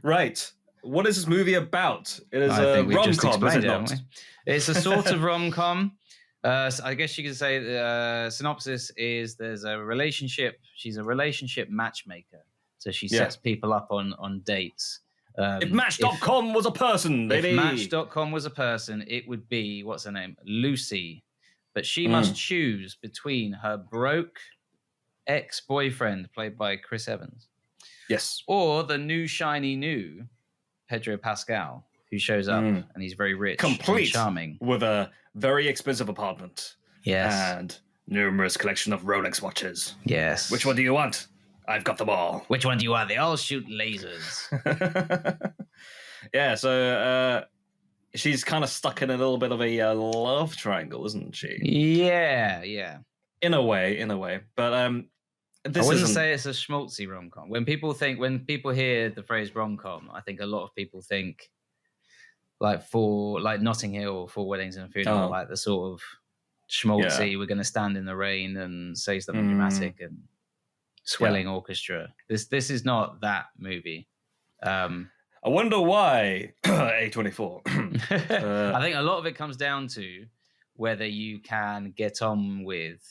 Right. What is this movie about? It is a rom-com, is it not? It's a sort of rom-com. I guess you could say the synopsis is there's a relationship. She's a relationship matchmaker. So she sets people up on dates. If Match.com was a person, baby. If Match.com was a person, it would be, what's her name? Lucy. But she must choose between her broke ex-boyfriend, played by Chris Evans. Yes. Or the new shiny new Pedro Pascal, who shows up and he's very rich, complete, and charming, with a very expensive apartment. Yes. And numerous collection of Rolex watches. Yes. Which one do you want? I've got them all. Which one do you want? They all shoot lasers. Yeah, so she's kind of stuck in a little bit of a love triangle, isn't she? Yeah. In a way. But this I wouldn't isn't... say it's a schmaltzy rom-com. When people hear the phrase rom-com, I think a lot of people think like Notting Hill or Four Weddings and a Funeral, like the sort of schmaltzy, we're going to stand in the rain and say something dramatic and swelling orchestra. This is not that movie. I wonder why A24. I think a lot of it comes down to whether you can get on with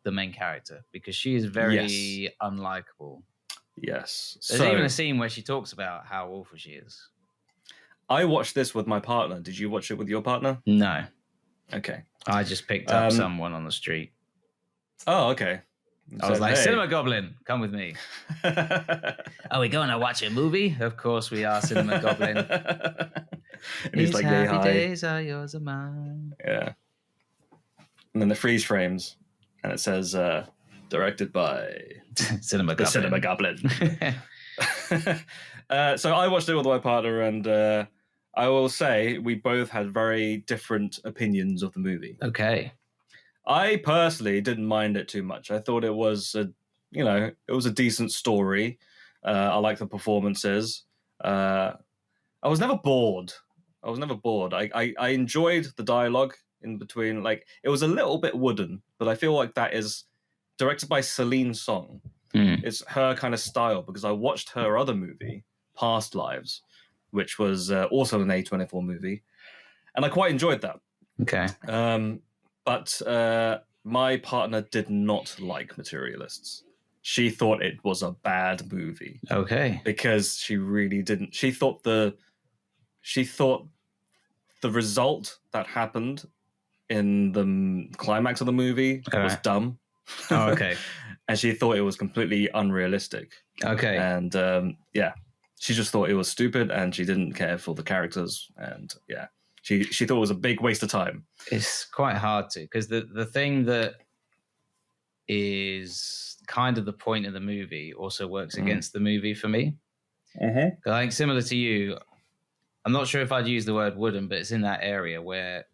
the main character, because she is very unlikable. Yes. There's even a scene where she talks about how awful she is. I watched this with my partner. Did you watch it with your partner? No. Okay. I just picked up someone on the street. Oh, okay. I was like, hey. Cinema Goblin, come with me. Are we going to watch a movie? Of course we are, Cinema Goblin. And he's like, happy days are yours and mine. Yeah. And then the freeze frames, and it says, directed by Cinema Goblin. Cinema Goblin. So I watched it with my partner, and I will say we both had very different opinions of the movie. Okay. I personally didn't mind it too much. I thought it was it was a decent story. I liked the performances. I was never bored. I enjoyed the dialogue in between. Like, it was a little bit wooden, but I feel like that is directed by Celine Song. It's her kind of style, because I watched her other movie, Past Lives, which was also an A24 movie, and I quite enjoyed that. Okay. But my partner did not like Materialists. She thought it was a bad movie. Okay. Because she really didn't. She thought the result that happened in the climax of the movie was dumb. Oh, okay. And she thought it was completely unrealistic. Okay. And she just thought it was stupid, and she didn't care for the characters, and She thought it was a big waste of time. It's quite hard to, because the thing that is kind of the point of the movie also works against the movie for me. Mm-hmm. I think, similar to you, I'm not sure if I'd use the word wooden, but it's in that area where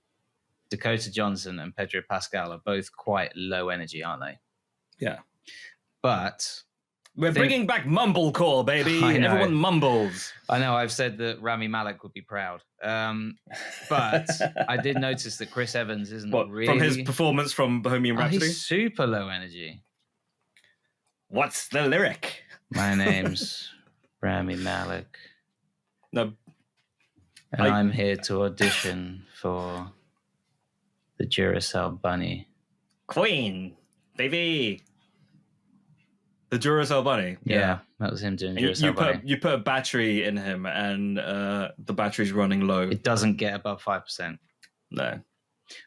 Dakota Johnson and Pedro Pascal are both quite low energy, aren't they? Yeah. But we're bringing back mumblecore, baby. Everyone mumbles. I know. I've said that Rami Malek would be proud. But I did notice that Chris Evans isn't really... From his performance from Bohemian Rhapsody? He's super low energy. What's the lyric? My name's Rami Malek. No. And I'm here to audition for the Duracell Bunny. Queen, baby. The Duracell Bunny. Yeah, that was him doing Duracell Bunny. You put a battery in him, and the battery's running low. It doesn't get above 5%. No.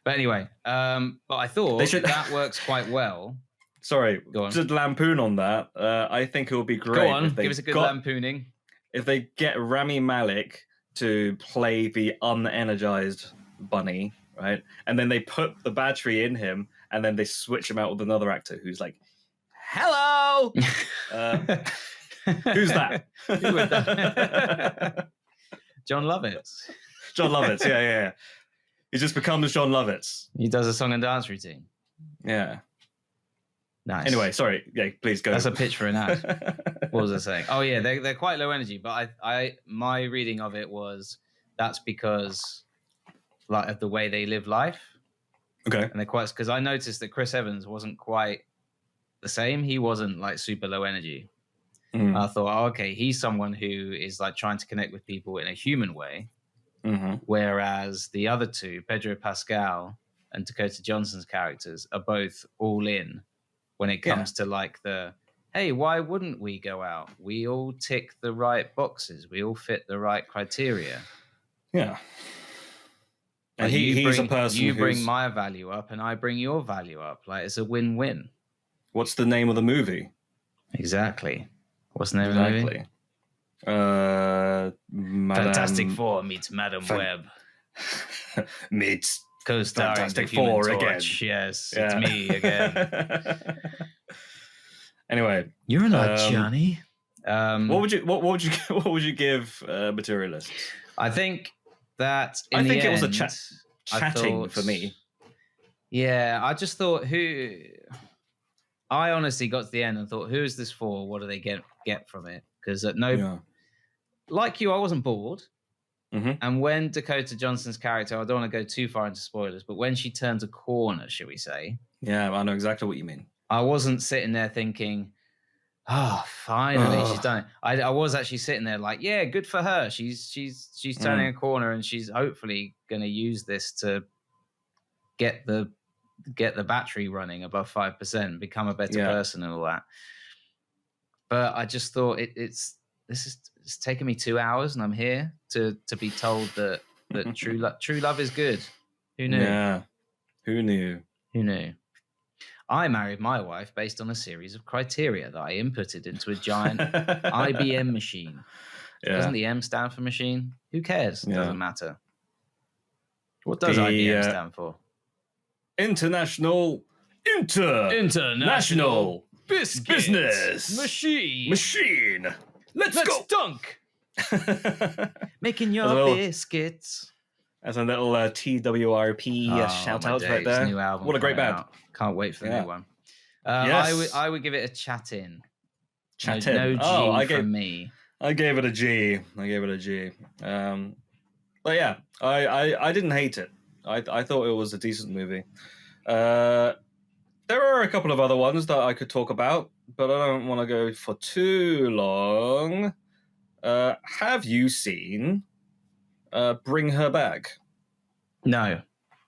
But anyway, but I thought that works quite well. Sorry, just lampoon on that. I think it would be great. Go on, give us a good lampooning. If they get Rami Malek to play the unenergized bunny, right? And then they put the battery in him, and then they switch him out with another actor who's like, hello! Who's that? Who would that? John Lovitz. John Lovitz, yeah. He just becomes John Lovitz. He does a song and dance routine. Yeah. Nice. Anyway, sorry. Yeah, please go. That's a pitch for an ad. What was I saying? Oh yeah, they're quite low energy, but my reading of it was that's because like of the way they live life. Okay. And they're quite, because I noticed that Chris Evans wasn't quite the same. He wasn't like super low energy. I thought, okay, he's someone who is like trying to connect with people in a human way. Whereas the other two, Pedro Pascal and Dakota Johnson's characters, are both all in when it comes to like hey, why wouldn't we go out? We all tick the right boxes. We all fit the right criteria. Yeah. And like he's a person you bring my value up and I bring your value up. Like, it's a win-win. What's the name of the movie? Exactly. What's the name of the movie? Fantastic Four meets Madam Web. Meets co-starring Fantastic Four again. Yes, it's me again. Anyway, you're not Johnny. What would you give Materialists? I think that I think it was a chatting for me. Yeah, I just thought I honestly got to the end and thought, who is this for? What do they get from it? Because like you, I wasn't bored. Mm-hmm. And when Dakota Johnson's character, I don't want to go too far into spoilers, but when she turns a corner, shall we say? Yeah, I know exactly what you mean. I wasn't sitting there thinking, oh, finally, she's done it. I was actually sitting there like, yeah, good for her. She's turning a corner, and she's hopefully going to use this to get the battery running above 5%, become a better person and all that. But I just thought it's taken me 2 hours, and I'm here to be told that true love is good. Who knew? Yeah. Who knew? I married my wife based on a series of criteria that I inputted into a giant IBM machine. Doesn't the M stand for machine? Who cares? It doesn't matter. What does IBM stand for? International Business Machine. Let's go. Dunk. Making your biscuits. As a little TWRP shout out right there. New album, what a great band. Can't wait for the new one. Yes. I would give it a chat-in. Chat-in. No G from me. I gave it a G. But yeah, I didn't hate it. I thought it was a decent movie. There are a couple of other ones that I could talk about, but I don't want to go for too long. Have you seen Bring Her Back? No,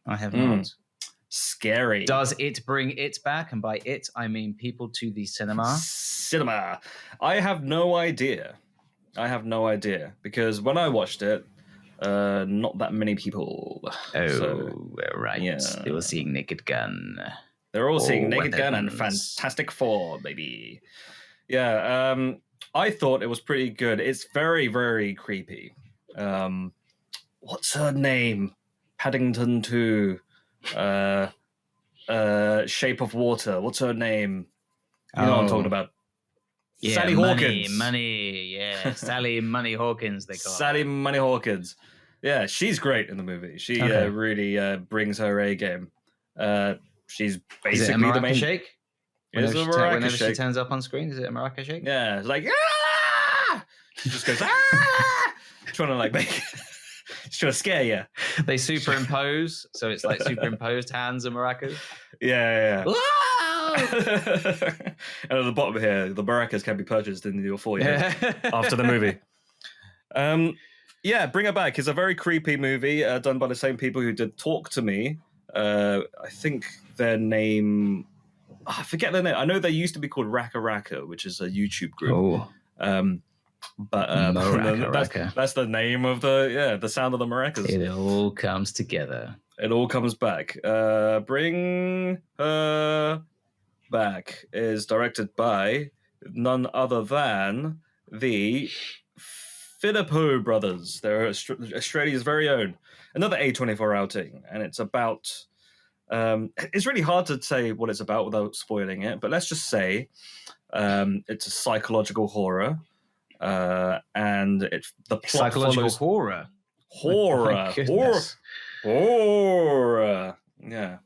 I have not. Scary. Does it bring it back? And by it, I mean people to the cinema. I have no idea. Because when I watched it, not that many people. Right. Yeah. They were seeing Naked Gun. They're all seeing Naked Gun and Fantastic Four, baby. Yeah, I thought it was pretty good. It's very, very creepy. What's her name? Paddington 2. Shape of Water. What's her name? You know what I'm talking about. Yeah, Sally Hawkins. Money, yeah. Sally Money Hawkins, they call her. Sally Money Hawkins. Yeah, she's great in the movie. She really brings her A game. She's basically the main... shake? Whenever she turns up on screen, is it a maraca shake? Yeah, it's like, ah! She just goes, ah! Trying to like make... She's trying to scare you. They superimpose, so it's like superimposed hands and maracas. Yeah. And at the bottom here, the maracas can be purchased in your foyer after the movie. Bring It Back is a very creepy movie done by the same people who did Talk to Me. I think their name... I forget their name. I know they used to be called Raka Raka, which is a YouTube group. That's the name of the sound of the maracas. It all comes together. It all comes back. Bring Her Back is directed by none other than the Filippo brothers. They're Australia's very own. Another A24 outing, and it's about... it's really hard to say what it's about without spoiling it, but let's just say it's a psychological horror. And the plot psychological follows... horror. Horror. Yeah.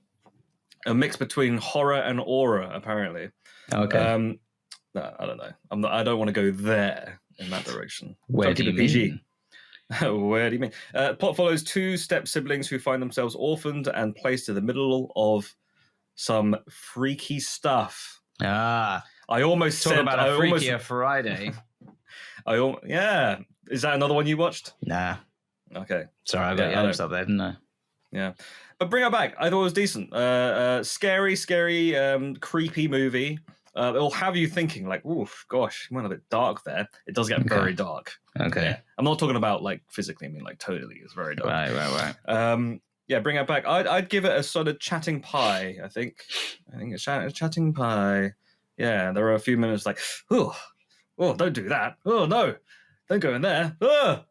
A mix between horror and aura, apparently. Okay. No, I don't know. I don't want to go there in that direction. Where do you mean? Where do you mean? Plot follows two step siblings who find themselves orphaned and placed in the middle of some freaky stuff. I almost talk said about a freakier Friday. Yeah. Is that another one you watched? Nah. Okay. Sorry, I got your hopes up there, didn't I? Yeah. But Bring It Back, I thought it was decent. Scary, creepy movie. It'll have you thinking like, oof, gosh, it went a bit dark there. It does get very dark. Okay. Yeah. I'm not talking about like physically, I mean like totally. It's very dark. Right. Bring It Back. I'd give it a sort of chatting pie, I think. It's chatting pie. Yeah, there are a few minutes like, oh, don't do that. Oh, no, don't go in there. Oh!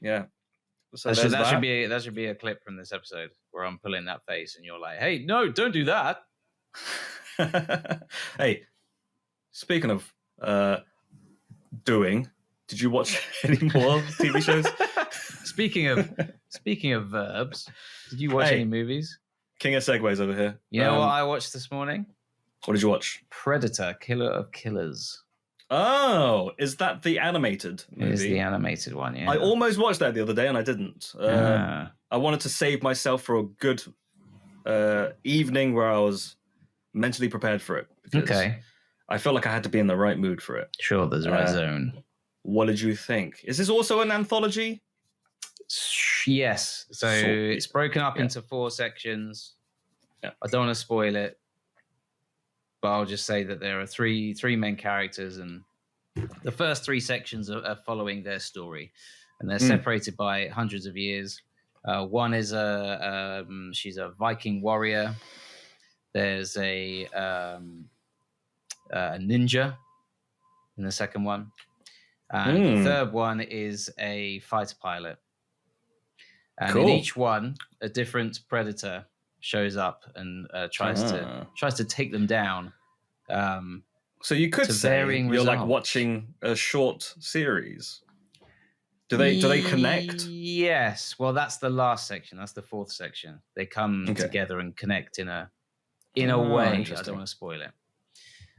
Yeah. So that should be a clip from this episode where I'm pulling that face and you're like, hey, no, don't do that. Hey, speaking of did you watch any more TV shows? Speaking of verbs, did you watch any movies? King of segues over here. You know what I watched this morning? What did you watch? Predator, Killer of Killers. Oh, is that the animated movie? It is the animated one, yeah. I almost watched that the other day and I didn't. I wanted to save myself for a good evening where I was mentally prepared for it. Okay. I felt like I had to be in the right mood for it. Sure, there's a right zone. What did you think? Is this also an anthology? Yes. So it's broken up into 4 sections. Yeah. I don't want to spoil it, but I'll just say that there are three main characters, and the first 3 sections are following their story, and they're separated by hundreds of years. One is she's a Viking warrior. There's a ninja in the second one, and the third one is a fighter pilot. And in each one, a different predator shows up and tries to take them down. So you could say you're like watching a short series. Do they connect? Yes. Well, that's the last section. That's the 4th section. They come together and connect in a way. I don't want to spoil it.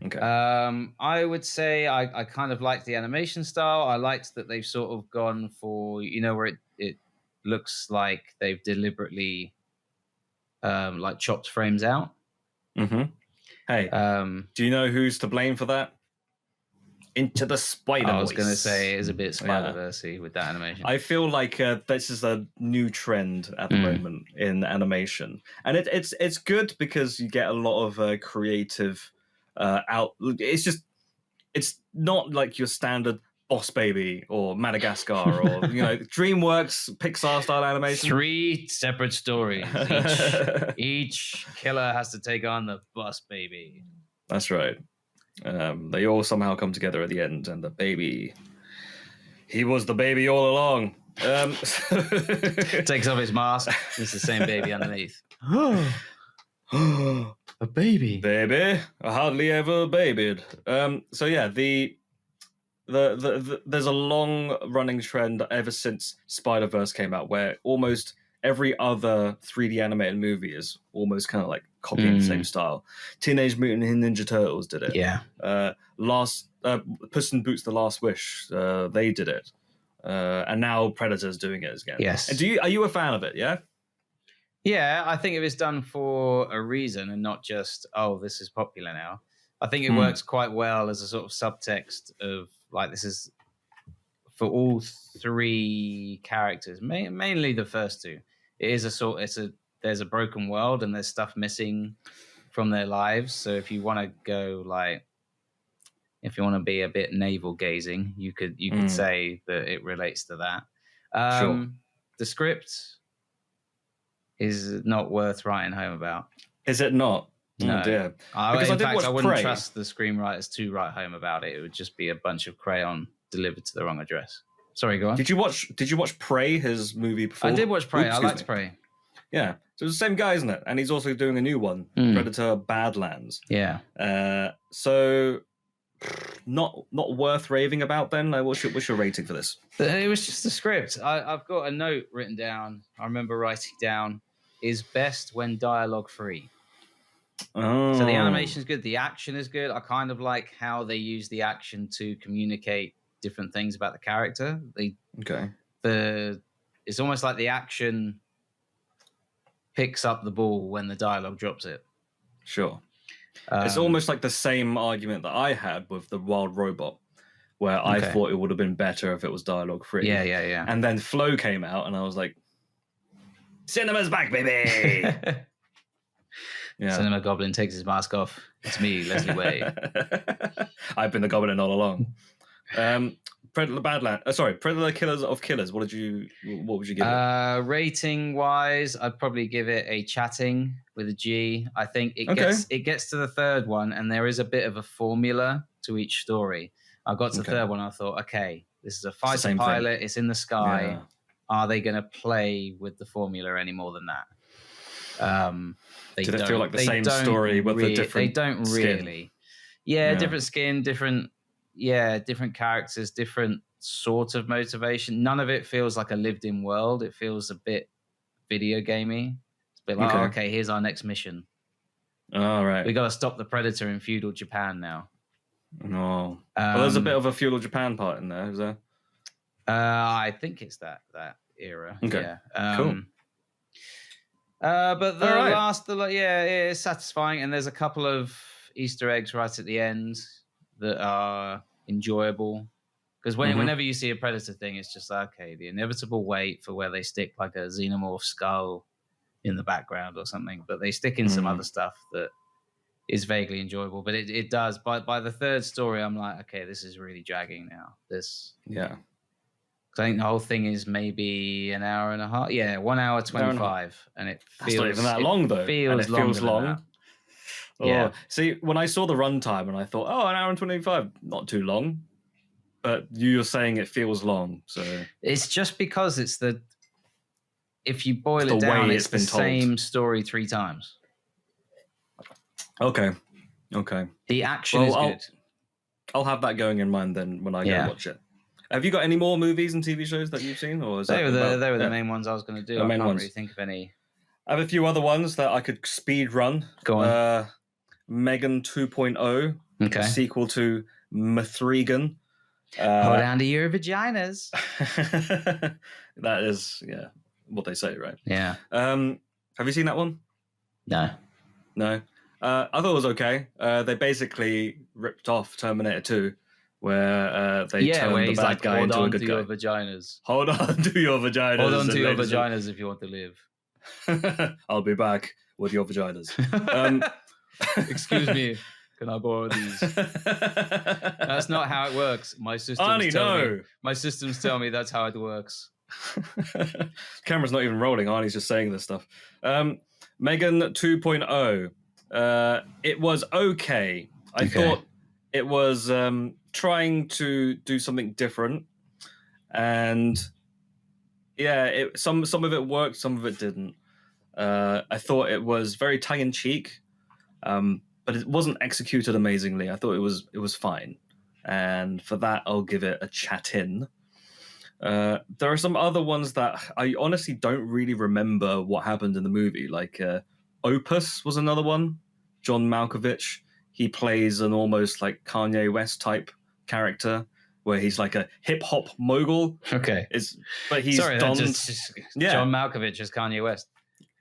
Okay. I would say I kind of like the animation style. I liked that they've sort of gone for, where it looks like they've deliberately like chopped frames out. Mm-hmm. Hey, do you know who's to blame for that? Into the Spider-Verse. I was going to say it is a bit Spider-Verse-y with that animation. I feel like this is a new trend at the moment in animation, and it's good because you get a lot of creative It's not like your standard Boss Baby or Madagascar or DreamWorks Pixar style animation. 3 separate stories. Each killer has to take on the Boss Baby. That's right. They all somehow come together at the end, and the baby, he was the baby all along. Takes off his mask. It's the same baby underneath. A baby. Baby. I hardly ever babied. So yeah, there's a long running trend ever since Spider-Verse came out where almost every other 3D animated movie is almost kind of like copying the same style. Teenage Mutant Ninja Turtles did it. Yeah. Puss in Boots: The Last Wish, they did it. And now Predator's doing it again. Yes. And are you a fan of it? Yeah. Yeah, I think it was done for a reason and not just, this is popular now. I think it works quite well as a sort of subtext of like, this is for all 3 characters, mainly the first 2. It is there's a broken world and there's stuff missing from their lives. So if you want to be a bit navel gazing, you could say that it relates to that. Sure. The script is not worth writing home about. Is it not? No. Oh dear. I wouldn't trust the screenwriters to write home about it. It would just be a bunch of crayon delivered to the wrong address. Sorry, go on. Did you watch Prey, his movie before? I did watch Prey. I liked Prey. Yeah. So it's the same guy, isn't it? And he's also doing a new one, Predator Badlands. Yeah. So not worth raving about then? What's your rating for this? It was just the script. I've got a note written down. I remember writing down, is best when dialogue free. Oh. So the animation is good. The action is good. I kind of like how they use the action to communicate different things about the character. It's almost like the action picks up the ball when the dialogue drops it. Sure. It's almost like the same argument that I had with the Wild Robot, where I thought it would have been better if it was dialogue free. Yeah. And then Flow came out, and I was like, "Cinema's back, baby!" Yeah. Cinema Goblin takes his mask off. It's me, Leslie Wai. I've been the Goblin all along. Predator Killers of Killers. What would you give it? Rating wise, I'd probably give it a chatting with a G. I think it gets to the 3rd one, and there is a bit of a formula to each story. I got to the 3rd one, I thought, okay, this is a fighter pilot. It's in the sky. Yeah. Are they going to play with the formula any more than that? Did it feel like the same story with the different? They don't really. Yeah. Different skin, different characters, different sort of motivation. None of it feels like a lived-in world. It feels a bit video gamey. It's a bit like, okay, here's our next mission. All right. We got to stop the Predator in feudal Japan now. No. Well, there's a bit of a feudal Japan part in there, is there? I think it's that era. Okay. Yeah. Cool. But it's satisfying, and there's a couple of Easter eggs right at the end that are enjoyable. Because whenever you see a Predator thing, it's just like, okay, the inevitable wait for where they stick like a xenomorph skull in the background or something, but they stick in some other stuff that is vaguely enjoyable. But it does. By the third story, I'm like, okay, this is really dragging now. Yeah. I think the whole thing is maybe an hour and a half. Yeah, 1 hour 25, and it feels not even that long though. Feels long. Oh, yeah. See, when I saw the runtime, and I thought, an hour and 25, not too long. But you're saying it feels long, so it's just because if you boil it down, it's the same story 3 times. Okay. The action is good. I'll have that going in mind then when I go watch it. Have you got any more movies and TV shows that you've seen, or they were the main ones I was going to do? I can't really think of any. I have a few other ones that I could speed run. Go on. Megan 2.0, sequel to Mithrigan. Hold on to your vaginas. That is, what they say, right? Yeah. Have you seen that one? No. I thought it was okay. They basically ripped off Terminator 2, where they turned the bad guy into a good guy. Hold on to your vaginas. Hold on to your vaginas if you want to live. I'll be back with your vaginas. Excuse me. Can I borrow these? That's not how it works. My systems tell me that's how it works. Camera's not even rolling. Arnie's just saying this stuff. Megan 2.0. It was okay. I thought it was trying to do something different, and some of it worked, some of it didn't. I thought it was very tongue-in-cheek. But it wasn't executed amazingly. I thought it was fine. And for that, I'll give it a chat in. There are some other ones that I honestly don't really remember what happened in the movie. Like Opus was another one. John Malkovich. He plays an almost like Kanye West type character where he's like a hip-hop mogul. Okay. But he's John Malkovich is Kanye West.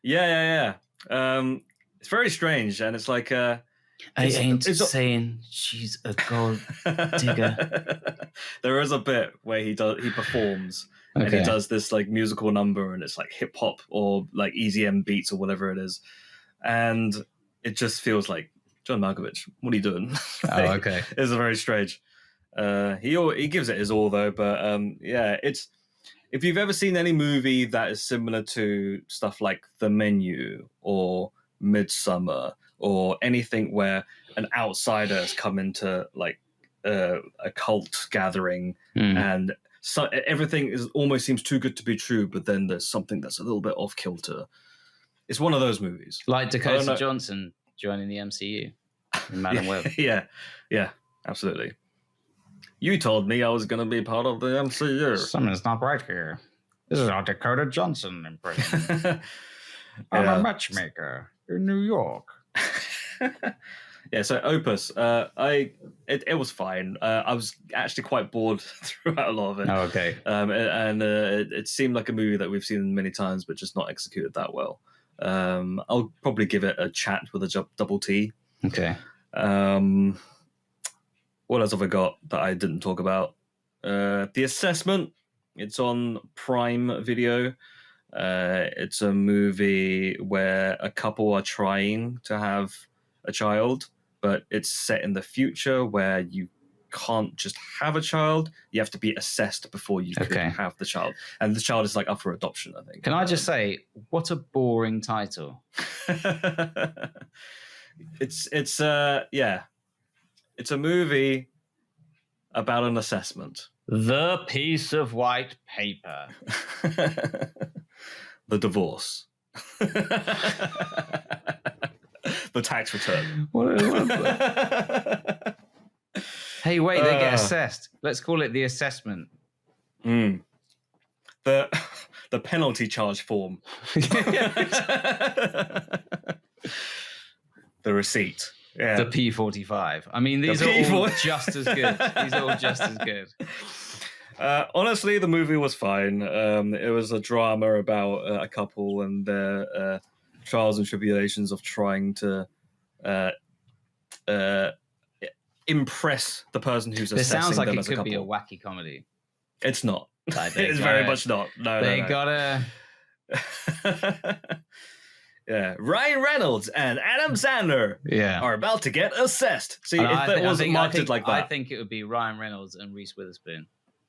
Yeah. It's very strange, and it's like... I ain't saying she's a gold digger. There is a bit where he performs and he does this like musical number, and it's like hip hop or like EZM beats or whatever it is, and it just feels like John Malkovich. What are you doing? Oh, okay. It's very strange. He gives it his all though, but it's if you've ever seen any movie that is similar to stuff like The Menu or Midsummer, or anything where an outsider has come into like a cult gathering and so everything almost seems too good to be true, but then there's something that's a little bit off kilter. It's one of those movies. Like Dakota Johnson joining the MCU in Madam Web. Yeah, absolutely. You told me I was going to be part of the MCU. Something's not right here. This is our Dakota Johnson impression. I'm a matchmaker in New York. So Opus, it was fine. I was actually quite bored throughout a lot of it. Oh, okay. It seemed like a movie that we've seen many times, but just not executed that well. I'll probably give it a chat with a double T. Okay. What else have I got that I didn't talk about? The Assessment. It's on Prime Video. It's a movie where a couple are trying to have a child, but it's set in the future where you can't just have a child. You have to be assessed before you can have the child. And the child is like up for adoption, I think. Can I just say, what a boring title. It's a movie about an assessment. The piece of white paper. The divorce. The tax return. Hey, wait, they get assessed. Let's call it the assessment. Mm. The penalty charge form. The receipt. Yeah. The P45. I mean, these are all just as good. These are all just as good. Honestly, the movie was fine. It was a drama about a couple and their trials and tribulations of trying to impress the person who's assessing them as a couple. It sounds like it could be a wacky comedy. It's not. It's very much not. No, they gotta. Yeah, Ryan Reynolds and Adam Sandler are about to get assessed. See, if it wasn't marketed like that. I think it would be Ryan Reynolds and Reese Witherspoon.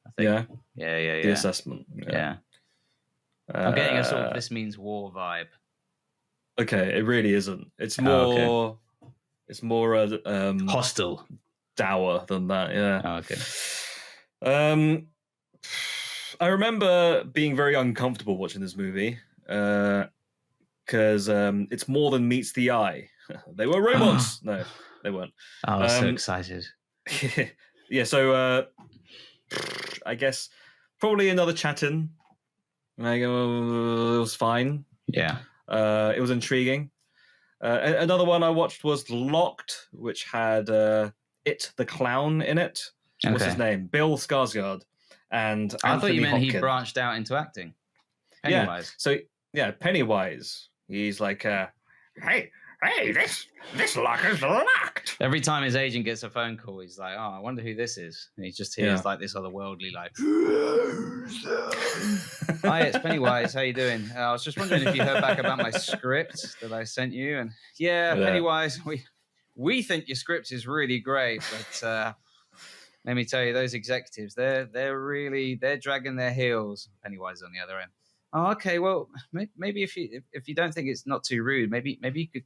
I think. Yeah. The assessment. Yeah. I'm getting a sort of This Means War vibe. Okay, it really isn't. It's more. It's more hostile, dour than that. Yeah. Oh, okay. I remember being very uncomfortable watching this movie. Because it's more than meets the eye. They were robots. No, they weren't. I was so excited. Yeah, so I guess probably another chat-in. It was fine. Yeah. It was intriguing. Another one I watched was Locked, which had It the Clown in it. Okay. What's his name? Bill Skarsgård. And I thought you meant Hopkins. He branched out into acting. Pennywise. Yeah, so Pennywise. He's like, hey, this locker's locked. Every time his agent gets a phone call, he's like, oh, I wonder who this is. And he just hears like this otherworldly, like, hi, it's Pennywise. How you doing? I was just wondering if you heard back about my script that I sent you. And Pennywise, we think your script is really great, but let me tell you, those executives, they're dragging their heels. Pennywise on the other end. Oh, okay. Well, maybe if you don't think it's not too rude, maybe you could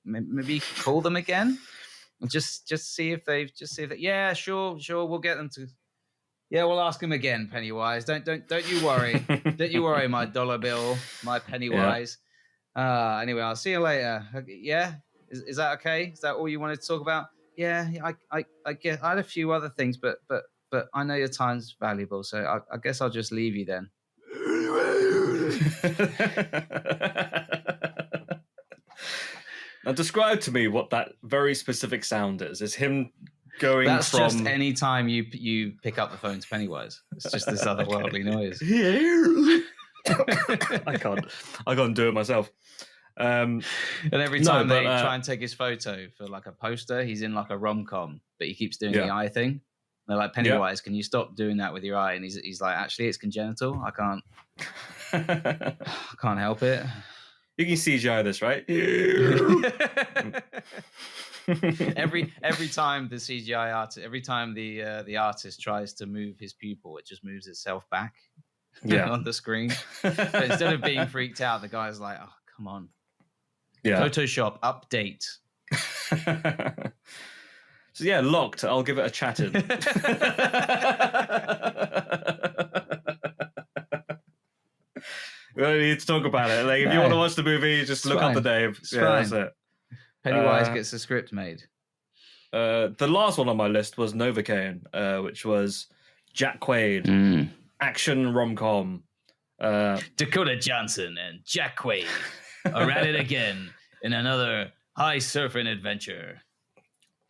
maybe you could call them again, and just see if they yeah, sure, we'll get them to. Yeah, we'll ask them again, Pennywise. Don't you worry. Don't you worry, my dollar bill, my Pennywise. Yeah. Anyway, I'll see you later. Yeah, is that okay? Is that all you wanted to talk about? Yeah, I guess I had a few other things, but I know your time's valuable, so I guess I'll just leave you then. Now describe to me what that very specific sound is. Is him going That's from... just any time you pick up the phone to Pennywise. It's just this otherworldly noise. I can't do it myself. And every time they try and take his photo for like a poster, he's in like a rom-com, but he keeps doing the eye thing. They're like, Pennywise, can you stop doing that with your eye? And he's like, actually, it's congenital. I can't help it. You can CGI this, right? every time the CGI artist, every time the artist tries to move his pupil, it just moves itself back on the screen. But instead of being freaked out, the guy's like, oh, come on. Yeah. Photoshop update. So yeah, Locked. I'll give it a chat-in. We don't need to talk about it. Like, if you want to watch the movie, just look up the name. That's it. Pennywise gets a script made. The last one on my list was Novocaine, which was Jack Quaid, action rom-com. Dakota Johnson and Jack Quaid are at it again in another high surfing adventure.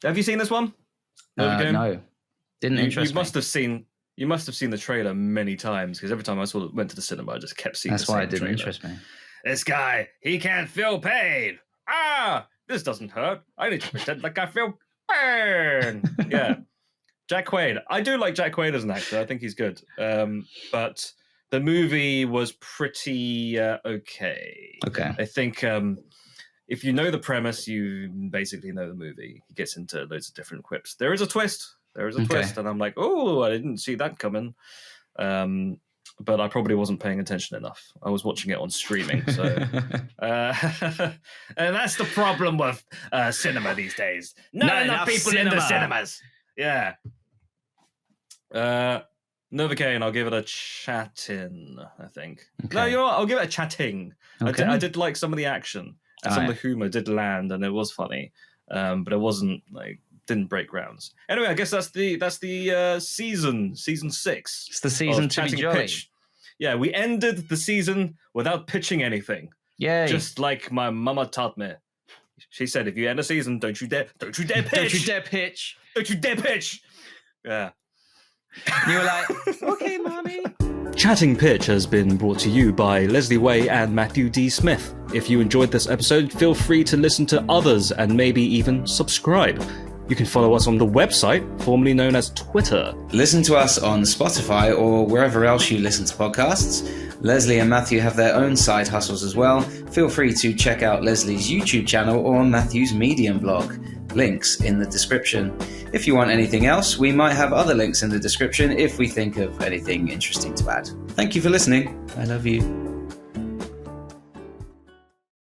Have you seen this one? No, didn't interest me. You must have seen the trailer many times, because every time I went to the cinema, I just kept seeing. That's why it didn't interest me. This guy, he can't feel pain. This doesn't hurt. I need to pretend like I feel pain. Yeah, Jack Quaid. I do like Jack Quaid as an actor. I think he's good. But the movie was pretty okay. Okay. I think. If you know the premise, you basically know the movie. He gets into loads of different quips. There is a twist. And I'm like, oh, I didn't see that coming. But I probably wasn't paying attention enough. I was watching it on streaming. So, and that's the problem with cinema these days. Not enough people in the cinemas. Yeah. Novocaine, I'll give it a chat-in, I think. Okay. No, you know what? I'll give it a chatting. Okay. I did like some of the action. And some of the humor did land, and it was funny, but it wasn't like didn't break grounds. Anyway, I guess that's the season 6. It's the season to be jolly. Pitch. Yeah, we ended the season without pitching anything. Yay. Just like my mama taught me. She said, if you end a season, don't you dare pitch. Don't you dare pitch. Don't you dare pitch. Yeah. And you were like, okay, mommy. Chatting Pitch has been brought to you by Leslie Wai and Matthew D. Smith. If you enjoyed this episode, feel free to listen to others and maybe even subscribe. You can follow us on the website, formerly known as Twitter. Listen to us on Spotify or wherever else you listen to podcasts. Leslie and Matthew have their own side hustles as well. Feel free to check out Leslie's YouTube channel or Matthew's Medium blog. Links in the description. If you want anything else, we might have other links in the description if we think of anything interesting to add. Thank you for listening. I love you.